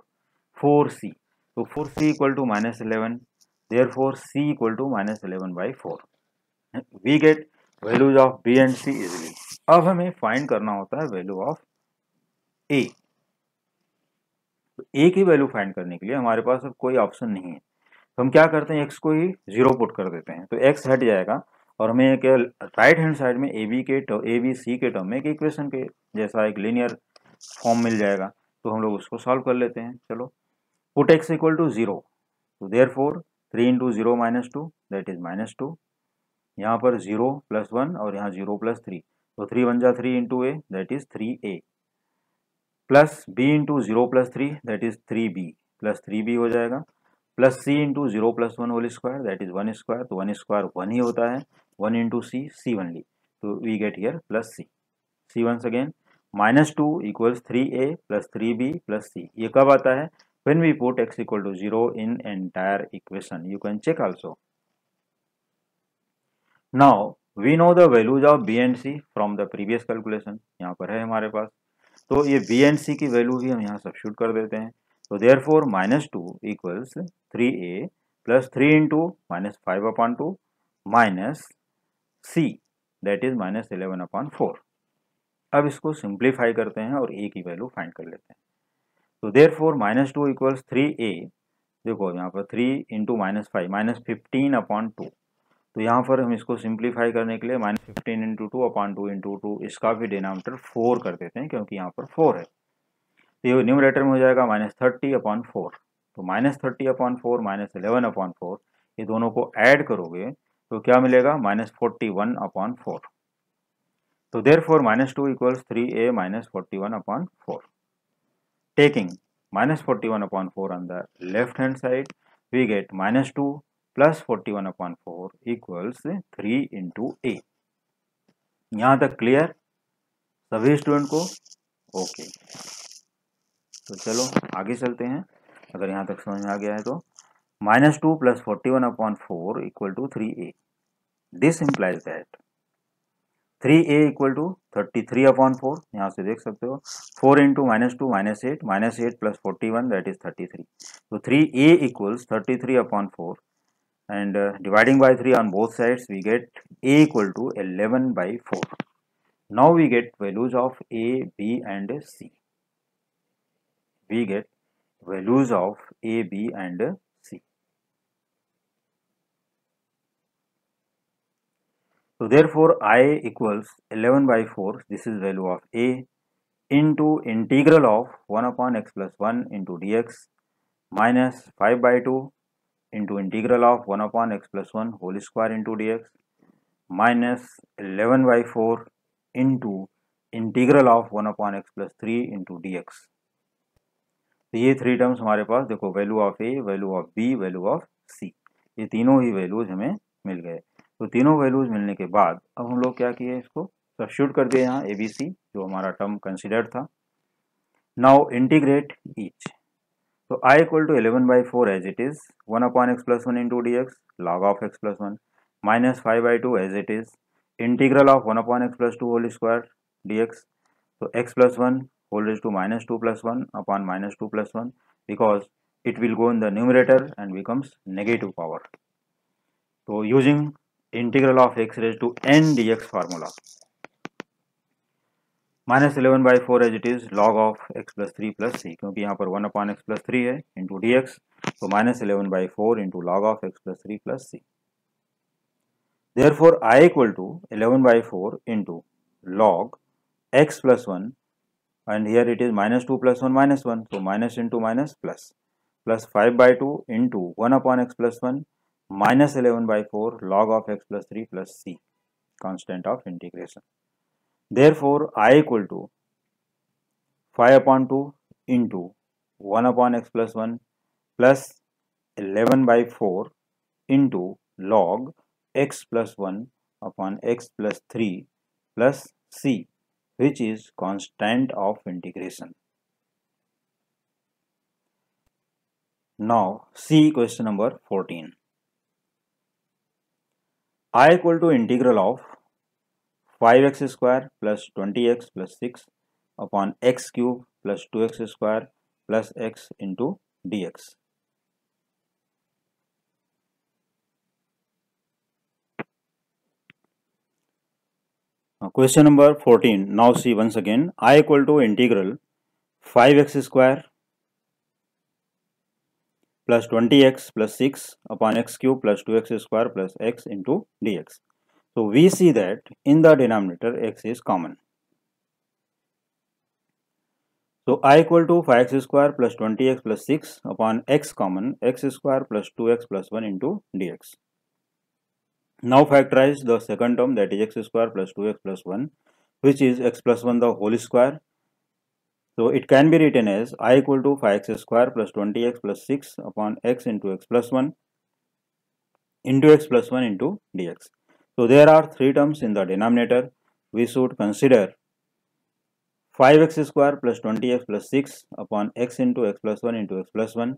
four c, तो four c equal to minus 11, therefore c equal to minus 11 by four. We get values of b and c easily. अब हमें find करना होता है value of a। तो a की वैल्यू find करने के लिए हमारे पास अब कोई ऑप्शन नहीं है, तो हम क्या करते हैं x को ही जीरो पुट कर देते हैं, तो x हट जाएगा और हमें एक राइट हैंड साइड में ए बी सी के टर्म में एक इक्वेशन के जैसा एक लीनियर फॉर्म मिल जाएगा, तो हम लोग उसको सॉल्व कर लेते हैं। चलो, put x equal to zero, तो therefore three into zero minus two that is minus two, यहाँ पर जीरो प्लस वन और यहाँ जीरो प्लस थ्री, तो थ्री वन जा three into a that is three a, plus b into zero plus three that is three b plus three b हो जाएगा, plus c into zero plus one whole square that is one square, तो one square one ही होता है, one into c only, तो we get here plus c once again minus two equals three a plus three b plus c. ये कब आता है, when we put x equal to 0 in entire equation, you can check also. Now we know the values of b and c from the previous calculation, यहाँ पर है हमारे पास, तो ये b and c की वैल्यू भी हम यहाँ सब्स्टिट्यूट कर देते हैं, तो therefore minus two equals three a plus three into minus five upon two minus see that is minus 11 upon four. अब इसको सिंप्लीफाई करते हैं और a की वैल्यू फाइंड कर लेते हैं, तो therefore minus two equals three a, देखो यहाँ पर three into minus five minus 15 upon two, तो यहाँ पर हम इसको सिंप्लीफाई करने के लिए minus 15 into two upon two into two, इसका भी डिनोमिनेटर फोर कर देते हैं क्योंकि यहाँ पर फोर है, तो ये न्यूमरेटर में हो जाएगा माइनस थर्टी अपॉन फोर, तो minus thirty upon four minus 11 upon four, ये दोनों को ऐड करोगे तो क्या मिलेगा माइनस 41 अपॉन फोर, तो therefore minus two equals three a minus 41 upon four. Taking minus 41 upon 4 on the left hand side, we get -2 plus 41/4 equals 3 into a। यहाँ तक क्लियर सभी स्टूडेंट को? ओके, तो चलो आगे चलते हैं। अगर यहाँ तक समझ में आ गया है तो -2 plus 41/4 equal to 3a। This implies that 3a equal to 33/4, यहाँ से देख सकते हो 4 into -2 -8, -8 plus 41 that is 33। तो 3a equals 33/4 and dividing by 3 on both sides we get a equal to 11/4। Now we get values of a, b and c। We get values of a, b and c। So therefore I equals 11/4, this is value of a, into integral of 1 upon x plus 1 into dx minus 5/2 into integral of 1 upon x plus 1 whole square into dx minus 11/4 into integral of 1 upon x plus 3 into dx। तो ये three terms हमारे पास देखो, value of a, value of b, value of c, ये तीनों ही values हमें मिल गए। तो तीनों वैल्यूज मिलने के बाद अब हम लोग क्या किए, इसको सब्स्टिट्यूट कर दिए यहाँ ए बी सी जो हमारा टर्म कंसिडर्ड था। Now integrate each. तो I equal to 11/4 as it is 1 upon x plus 1 into D x log of x plus 1 minus 5/2 as it is integral of 1 upon x plus 2 whole square d x. So x plus 1 whole raised to -2 plus 1 upon -2 plus 1 because it will go in the numerator and becomes negative power. So using integral of x raised to n dx formula, -11/4 as it is log of x plus 3 plus c, क्योंकि यहाँ पर 1 upon x plus 3 है into dx, तो -11/4 into log of x plus 3 plus c। Therefore I equal to 11/4 into log x plus 1 and here it is -2 plus 1 -1, so minus into minus plus 5/2 into 1 upon x plus 1 minus 11/4 log of x plus 3 plus c, constant of integration। Therefore I equal to 5/2 into 1 upon x plus 1 plus 11/4 into log x plus 1 upon x plus 3 plus c, which is constant of integration। Now see question number 14। I equal to integral of 5x square plus 20x plus 6 upon x cube plus 2x square plus x into dx। Now question number 14, now see once again, I equal to integral 5x square plus 20x plus 6 upon x cube plus 2x square plus x into dx। So we see that in the denominator x is common। So I equal to 5x square plus 20x plus 6 upon x common x square plus 2x plus 1 into dx। Now factorize the second term, that is x square plus 2x plus 1, which is x plus 1 the whole square। So it can be written as I equal to 5x square plus 20x plus 6 upon x into x plus 1 into x plus 1 into dx। So there are three terms in the denominator. We should consider 5x square plus 20x plus 6 upon x into x plus 1 into x plus 1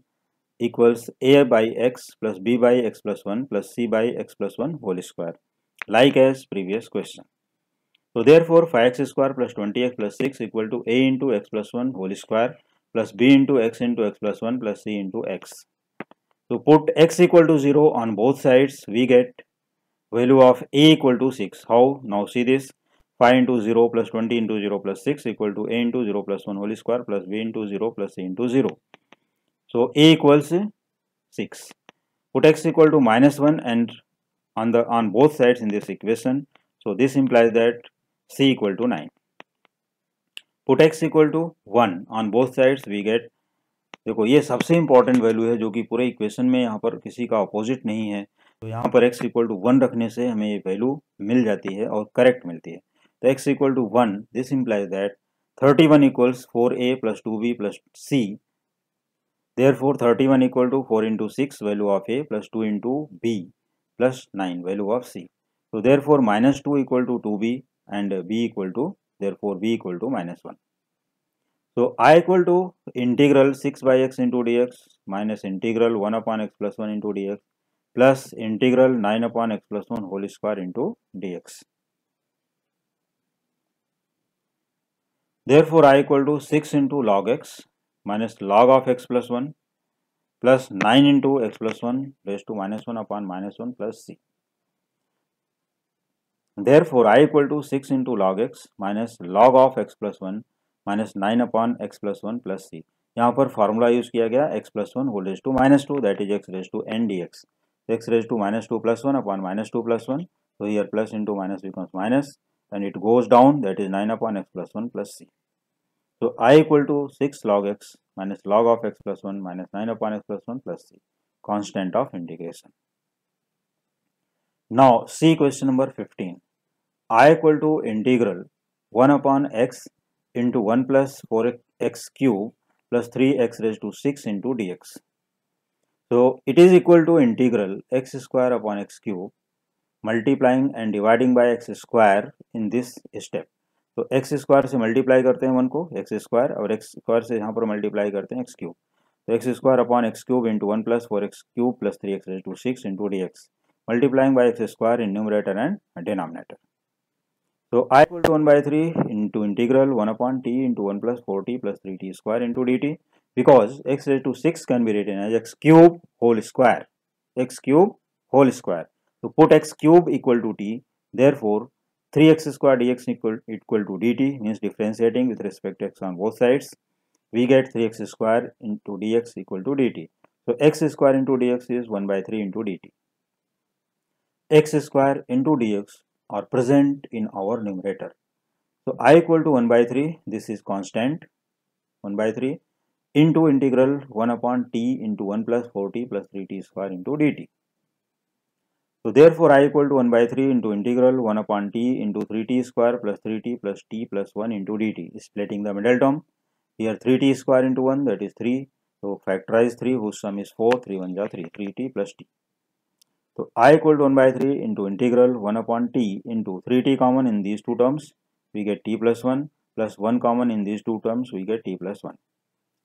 equals a by x plus b by x plus 1 plus c by x plus 1 whole square, like as previous question। So therefore 5x square plus 20x plus 6 equal to a into x plus 1 whole square plus b into x plus 1 plus c into x। So put x equal to 0 on both sides, we get value of a equal to 6। How? Now see this, 5 into 0 plus 20 into 0 plus 6 equal to a into 0 plus 1 whole square plus b into 0 plus c into 0। So a equals 6. Put x equal to -1 and on both sides in this equation, so this implies that c equal to 9। Put x equal to 1 on both sides, we get, देखो ये सबसे important value है जो कि पूरे equation में यहाँ पर किसी का अपोजिट नहीं है। तो यहाँ पर x इक्वल टू 1 रखने से हमें ये वैल्यू मिल जाती है और करेक्ट मिलती है। तो x equal to 1, this implies that 31 इक्वल्स 4a plus 2b plus c। Therefore 31 equal to 4 into 6 value of A plus 2 into B plus 9 value of C. So therefore minus 2 equal to 2B and B equal to, therefore B equal to minus 1. So I equal to integral 6 by x into dx minus integral 1 upon x plus 1 into dx plus integral 9 upon x plus 1 whole square into dx. Therefore I equal to 6 into log x minus log of x plus 1 plus 9 into x plus 1 raised to minus 1 upon minus 1 plus c. Therefore I equal to 6 into log x minus log of x plus 1 minus 9 upon x plus 1 plus c. यहाँ पर formula use किया गया x plus 1 whole raised to minus 2, that is x raised to n dx. X raised to minus 2 plus 1 upon minus 2 plus 1. So here plus into minus becomes minus, and it goes down, that is 9 upon x plus 1 plus c. So I equal to 6 log x minus log of x plus 1 minus 9 upon x plus 1 plus c, constant of integration. Now see question number 15. I equal to integral 1 upon x into 1 plus 4x cube plus 3x raised to 6 into dx. So it is equal to integral x square upon x cube multiplying and dividing by x square in this step. तो x square से multiply करते हैं 1 को x square, और x square से यहाँ पर multiply करते हैं एक्स क्यूब. तो x square upon x cube into 1 plus 4x cube plus 3x raise to 6 into dx, multiplying by x square in numerator and denominator. So I equal to 1 by 3 into integral 1 upon t into 1 plus 4t plus 3t square into dt, because x raised to 6 can be written as x cube whole square. X cube whole square. So put x cube equal to t, therefore 3x square dx equal to dt means differentiating with respect to x on both sides. We get 3x square into dx equal to dt. So x square into dx is 1 by 3 into dt. X square into dx are present in our numerator. So I equal to 1 by 3, this is constant, 1 by 3 into integral 1 upon t into 1 plus 4t plus 3t square into dt. So therefore I equal to 1 by 3 into integral 1 upon t into 3t square plus 3t plus t plus 1 into dt, splitting the middle term. Here 3t square into 1, that is 3. So factorize 3 whose sum is 4, 3 1 ja 3, 3t plus t. So I equal to 1 by 3 into integral 1 upon t into 3t common in these two terms, we get t plus 1 plus 1 common in these two terms, we get t plus 1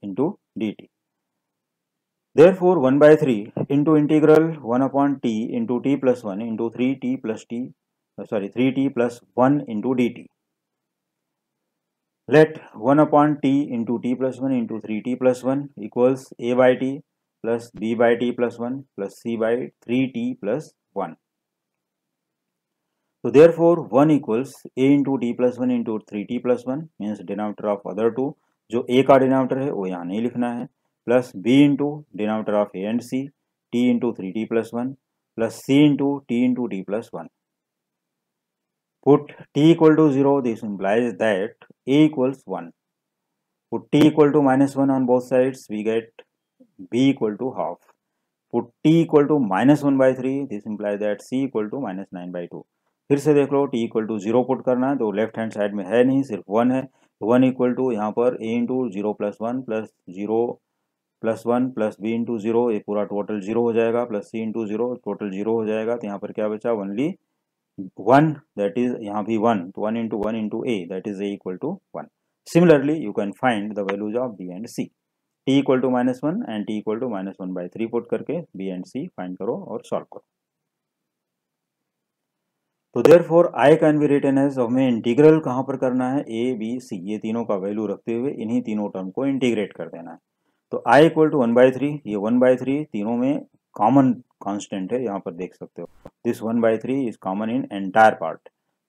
into dt. Therefore 1 by 3 into integral 1 upon t into t plus 1 into 3t plus 1 into dt. Let 1 upon t into t plus 1 into 3t plus 1 equals a by t plus b by t plus 1 plus c by 3t plus 1. So therefore 1 equals a into t plus 1 into 3t plus 1 means denominator of other two, जो a का denominator है वो यहाँ नहीं लिखना है, plus b into denominator of a and c, t into 3t plus 1 plus c into t plus 1. Put t equal to 0, this implies that a equals 1. Put t equal to minus 1 on both sides, we get b equal to half. Put t equal to minus 1 by 3, this implies that c equal to minus 9 by 2. फिर से देख लो, t equal to 0 put करना है तो left hand side में है नहीं, सिर्फ 1 है. 1 इक्वल टू यहाँ पर a into 0 plus 1 plus 0 plus 1 plus b into 0, ये पूरा टोटल 0 हो जाएगा, प्लस c इंटू 0 टोटल 0 हो जाएगा. तो यहाँ पर क्या बचा, ओनली 1, दैट इज यहाँ भी 1, तो 1 into a, that is a equal to 1. Similarly you can find the values of b and c. t equal to minus 1 and t equal to minus 1 by 3 put करके b and c find करो और solve करो. तो therefore I can be written as, हमें integral कहाँ पर करना है, ए बी सी, ये तीनों का वैल्यू रखते हुए इन्हीं तीनों टर्म को इंटीग्रेट कर देना है. तो आई इक्वल टू 1 बाई 3, ये 1 बाई 3 तीनों में कॉमन कांस्टेंट है, यहाँ पर देख सकते हो. This 1 by 3 is common in entire part.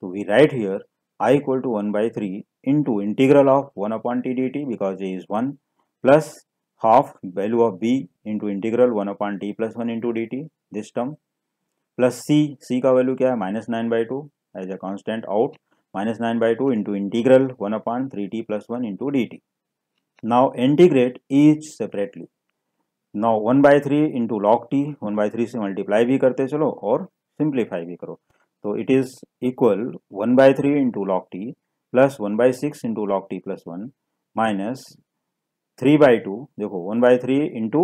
तो we write here I equal to 1 by 3 into integral of 1 upon t d T because a is 1 plus half value of b into integral 1 upon t plus 1 into D t, this term, plus c का value क्या है, minus 9 by 2 as a constant out, minus 9 by 2 into integral 1 upon 3t plus 1 into D t. Now integrate each separately. Now 1 by 3 into log T, 1 by 3 से multiply भी करते चलो और simplify भी करो. तो it is equal 1 by 3 into log T plus 1 by 6 into log T plus 1 minus 3/2, देखो 1/3 into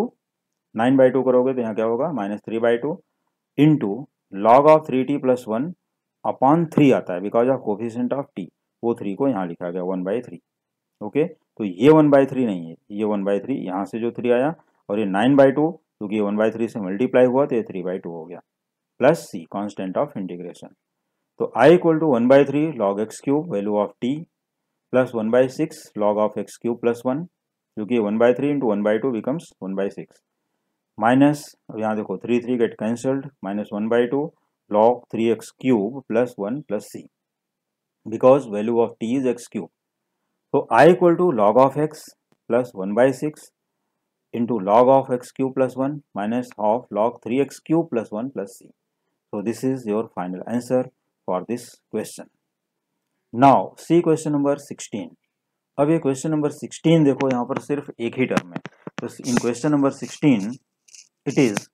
9/2 करोगे तो यहाँ क्या होगा -3/2 into log of 3t + 1 upon 3 आता है because of coefficient of t, वो 3 को यहाँ लिखा गया 1/3। ओके, तो ये 1/3 नहीं है, ये 1/3 यहाँ से जो 3 आया, और ये 9/2 क्योंकि ये 1/3 से मल्टीप्लाई हुआ तो ये 3/2 हो गया, plus c constant of integration. तो I = 1/3 log x³ value of t plus 1/6 log of x³ + 1, क्योंकि 1/3 इंटू 1/2 बिकम्स 1/6 माइनस, अब यहाँ देखो 3 get cancelled, -1/2 log 3x³ + 1 + c because value of t is x³। तो I = log of x plus 1/6 into log of x³ + 1 minus of log 3x³ + 1 + c. So this is your final answer for this question. Now see question number 16. अब ये question number 16 देखो, यहाँ पर सिर्फ एक ही term है, तो इन question number 16 it is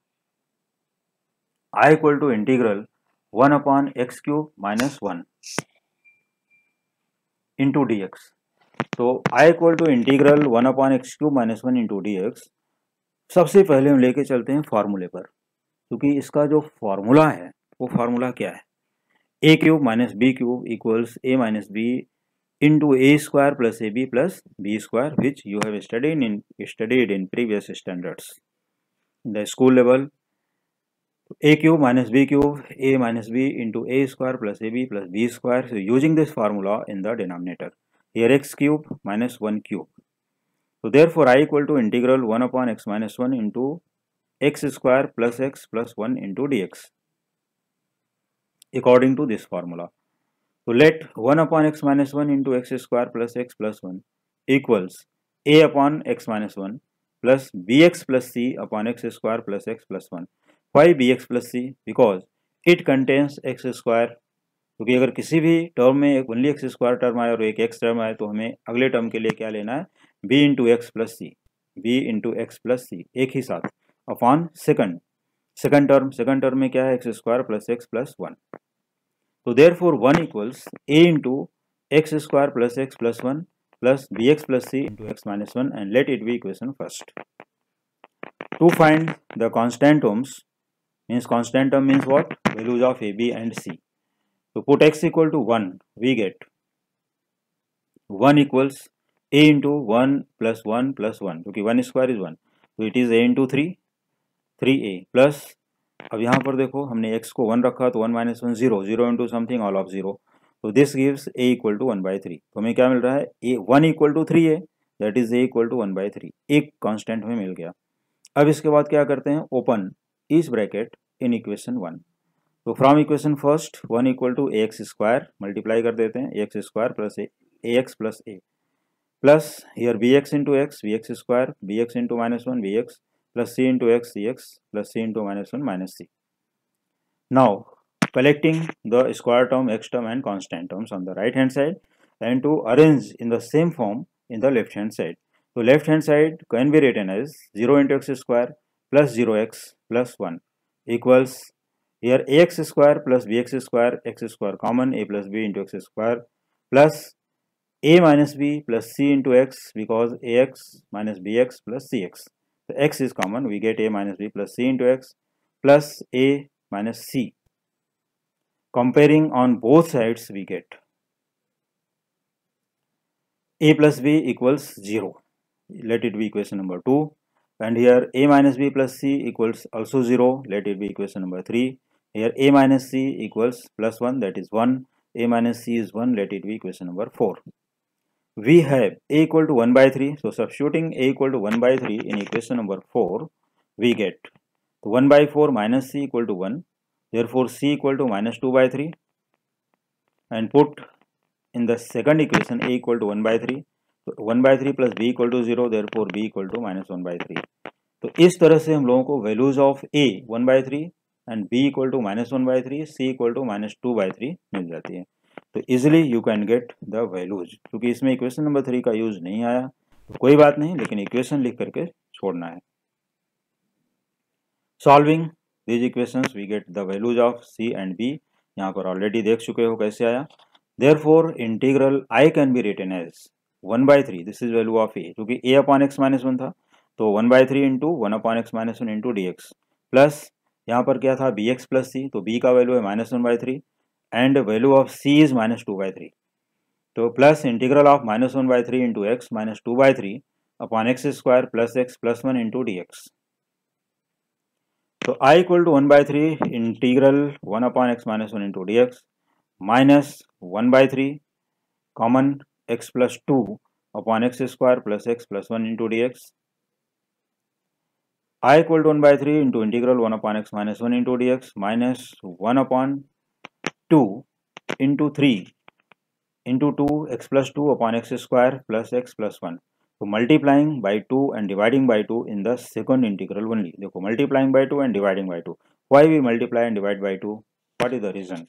I = integral 1/x³ - 1 into dx। तो I = integral 1/x³ - 1 into dx। सबसे पहले हम लेके चलते हैं फार्मूले पर, क्योंकि इसका जो फार्मूला है वो फार्मूला क्या है, a³ - b³ equals a - b into a² + ab + b², which you have studied in previous standards in the school level। a³ - b³ a - b into a² + ab + b², so using this formula in the denominator, here x³ - 1³। So therefore I = integral 1/x - 1 into x² + x + 1 into dx according to this formula। So let 1/x - 1 into x² + x + 1 equals a/x - 1 plus bx plus c upon x² + x + 1। Why bx plus c? Because it contains x²। क्योंकि अगर किसी भी term में only x² term आए और एक x term आए तो हमें अगले टर्म के लिए क्या लेना है, b × x + c, b × x + c एक ही साथ अपॉन सेकंड टर्म में क्या है x² + x + 1। तो therefore 1 equals a × x² + x + 1 plus bx plus c into x - 1, and let it be equation first। To find the constant terms, means constant term means what, values of a, b and c। So put x equal to 1, we get 1 equals a into 1 plus 1 plus 1, क्योंकि 1 square is 1, so it is a into 3a plus, अब यहाँ पर देखो हमने x को 1 रखा तो 1 - 1 0, 0 into something all of 0, so this gives a equal to 1/3। तो हमें क्या मिल रहा है, a 1 equal to 3a, that is a equal to 1/3, एक कांस्टेंट हमें मिल गया। अब इसके बाद क्या करते हैं, ओपन इस ब्रैकेट इन इक्वेशन 1। तो from equation first 1 = ax² multiply कर देते हैं, ax² plus ax plus a plus here bx into x, bx², bx into -1 bx plus c into x cx plus c into -1 minus c। Now collecting the square term, x term and constant terms on the right hand side and to arrange in the same form in the left hand side। So left hand side can be written as 0 × x² plus 0x plus 1 equals, here ax² plus bx², x² common, a plus b into x² plus a minus b plus c into x, because ax minus bx plus cx, so x is common, we get a minus b plus c into x plus a minus c। Comparing on both sides we get a plus b equals 0, let it be equation number 2, and here a minus b plus c equals also 0, let it be equation number 3, here a minus c equals plus 1, that is 1, a minus c is 1, let it be equation number 4। We have a equal to 1/3, so substituting a equal to 1/3 in equation number 4, we get 1/4 minus c equal to 1, therefore c equal to -2/3, and put in the second equation a equal to 1/3, so 1/3 plus b equal to 0, therefore b equal to -1/3। तो इस तरह से हम लोगों को values of a 1/3 and b equal to -1/3, c equal to -2/3 मिल जाती है। तो easily you can get the values. क्योंकि इसमें इक्वेशन नंबर 3 का यूज नहीं आया तो कोई बात नहीं, लेकिन इक्वेशन लिख करके छोड़ना है। Solving these equations we get the values of c and b, यहाँ पर ऑलरेडी देख चुके हो कैसे आया। Therefore integral I can be written as 1/3, this is value of a, क्योंकि a upon x minus one था, तो 1/3 into 1 upon x minus one into D x, plus यहाँ पर क्या था बी एक्स प्लस सी, तो बी का value है -1/3 and value of c is -2/3, तो plus integral of -1/3 into x minus 2/3 upon x square plus x plus one into D x. तो I equal to 1/3 integral 1 upon x minus one into D x minus 1/3 common x plus two upon x square plus x plus one into D x. I equal to 1/3 into integral 1 upon x minus one into D x minus 1/2 into 3 into 2 x plus two upon x square plus x plus one. तो multiplying by 2 and dividing by 2 in the second integral only. देखो multiplying by 2 and dividing by 2, why we multiply and divide by 2, what is the reason?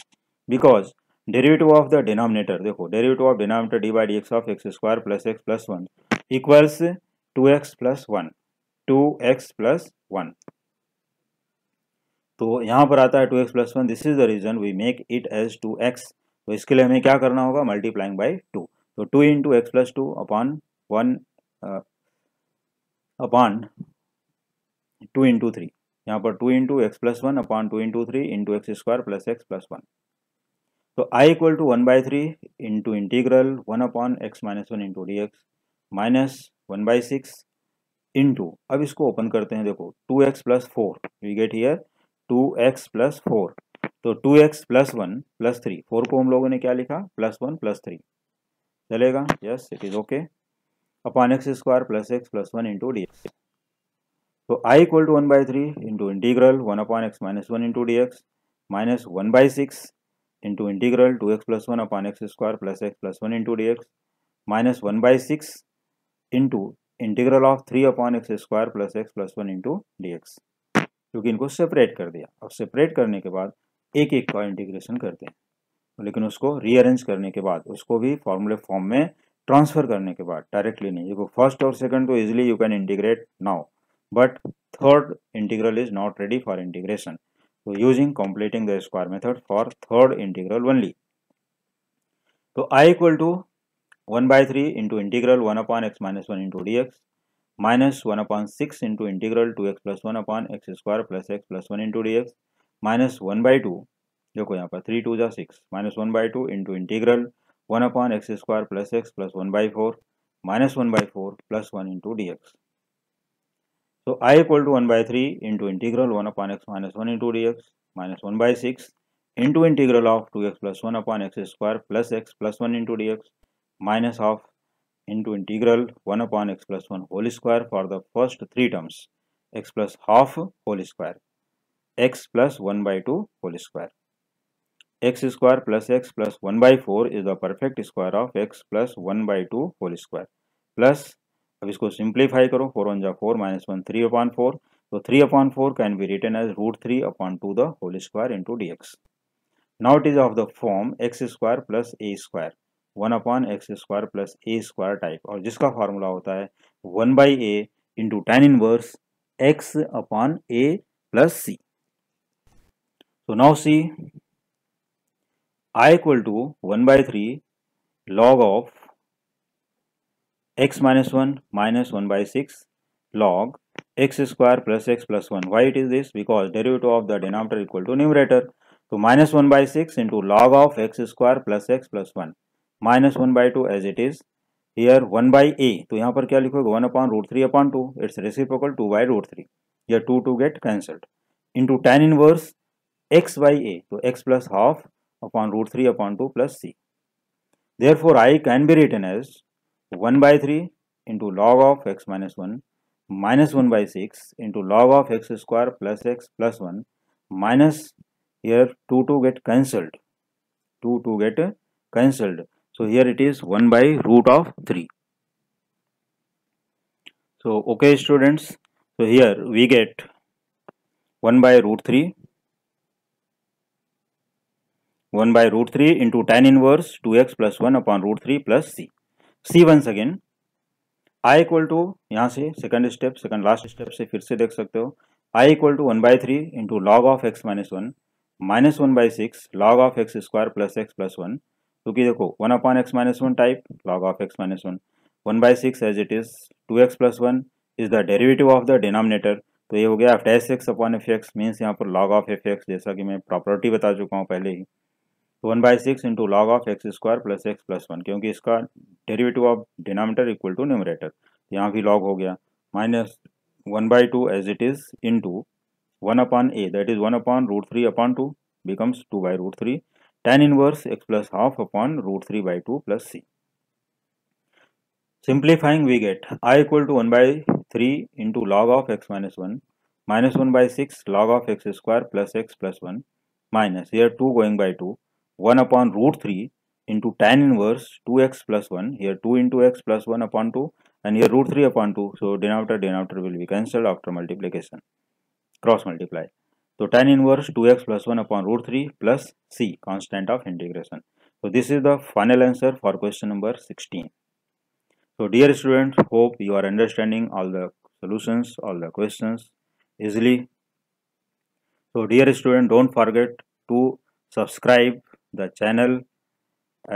Because derivative of the denominator, देखो derivative of denominator d by D x of x square plus x plus one equals 2x plus one, 2x plus one. तो यहाँ पर आता है 2x plus one, this is the reason we make it as 2x। तो इसके लिए हमें क्या करना होगा, मल्टीप्लाइंग बाई 2, तो 2 into x plus two upon one upon 2 into three, यहाँ पर 2 into x plus one upon 2 into three into x square plus x plus one. तो I equal to 1/3 into integral 1 upon x minus one into D x minus 1/6 into, अब इसको open करते हैं, देखो 2x plus four, we get here 2x plus four, तो 2x plus one plus three, four को हम लोगों ने क्या लिखा प्लस वन प्लस थ्री, चलेगा, yes it is okay, upon x square plus x plus one into D x. तो I equal to 1/3 into integral 1 upon x minus one into D x minus 1/6 into integral 2x plus one upon x square plus x plus one into D x minus 1/6 into integral of 3 upon x square plus x plus one into D x, क्योंकि इनको separate कर दिया। अब separate करने के बाद एक एक का इंटीग्रेशन करते हैं, लेकिन उसको रीअरेंज करने के बाद, उसको भी फॉर्मूले फॉर्म में ट्रांसफर करने के बाद, डायरेक्टली नहीं। देखो फर्स्ट और सेकंड तो easily you can integrate now, but third integral is not ready for integration, so using completing the square method for third integral only. So I equal to 1/3 into integral 1 upon x minus 1 into dx minus 1 upon 6 into integral 2x plus 1 upon x square plus x plus 1 into dx minus 1/2, देखो यहाँ पर 3 2 जा 6 minus 1/2 into integral 1 upon x square plus x plus 1/4 minus 1/4 plus 1 into dx. So I equal to 1/3 into integral 1 upon x minus 1 into dx minus 1/6 into integral of 2x plus 1 upon x square plus x plus 1 into dx minus of into integral 1 upon x plus 1 whole square for the first three terms, x plus half whole square, x plus 1/2 whole square, x square plus x plus 1/4 is the perfect square of x plus 1/2 whole square plus, अब इसको simplify करो, 4 1 जा 4 minus 1 3/4, तो 3/4 can be written as √3/2 the whole square into D x. Now it is of the form x square plus a square 1 upon x square plus a square type, और जिसका formula होता है 1/a into tan inverse x upon a plus c. तो now see I equal to 1/3 log of x minus 1 minus 1/6 log x square plus x plus 1. Why it is this? Because derivative of the denominator equal to numerator. So minus 1/6 into log of x square plus x plus 1 minus 1/2 as it is. Here 1/a, तो यहाँ पर क्या लिखोगे 1 upon √3/2, it's reciprocal 2/√3, here 2 get cancelled, into tan inverse x by a, तो x plus half upon √3/2 plus c. Therefore I can be written as 1/3 into log of x minus 1 minus 1/6 into log of x square plus x plus 1 minus, here 2 get cancelled, 2 get cancelled, so here it is 1/√3. So okay students, so here we get 1/√3 into tan inverse 2x plus 1 upon √3 plus c. C once again, I equal to, यहाँ से second step, second last step से फिर से देख सकते हो, I equal to 1/3 into log of x minus 1 minus 1/6 log of x square plus x plus 1, क्योंकि देखो 1 upon x minus 1 type log of x minus 1 1/6 as it is 2x plus 1 is the derivative of the denominator. तो ये हो गया F dash x upon F x, means यहाँ पर log of F x, जैसा कि मैं प्रॉपर्टी बता चुका हूँ पहले ही। 1/6 into log of x square plus x plus 1, क्योंकि इसका derivative of denominator equal to numerator, यहाँ भी लॉग हो गया, minus 1/2 as it is into 1 upon a, that is 1 upon root 3 upon 2 becomes 2 by root 3, tan inverse x plus half upon root 3 by 2 plus c. Simplifying, we get I equal to 1 by 3 into log of x minus 1 minus 1 by 6 log of x square plus x plus 1 minus here 2 going by 2 1 upon root 3 into tan inverse 2x plus 1, here 2 into x plus 1 upon 2 and here root 3 upon 2, so denominator will be cancelled after multiplication, cross multiply. So tan inverse 2x plus 1 upon root 3 plus c, constant of integration. So this is the final answer for question number 16. So dear students, hope you are understanding all the solutions, all the questions easily. So dear student, don't forget to subscribe the channel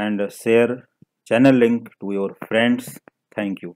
and share channel link to your friends. Thank you.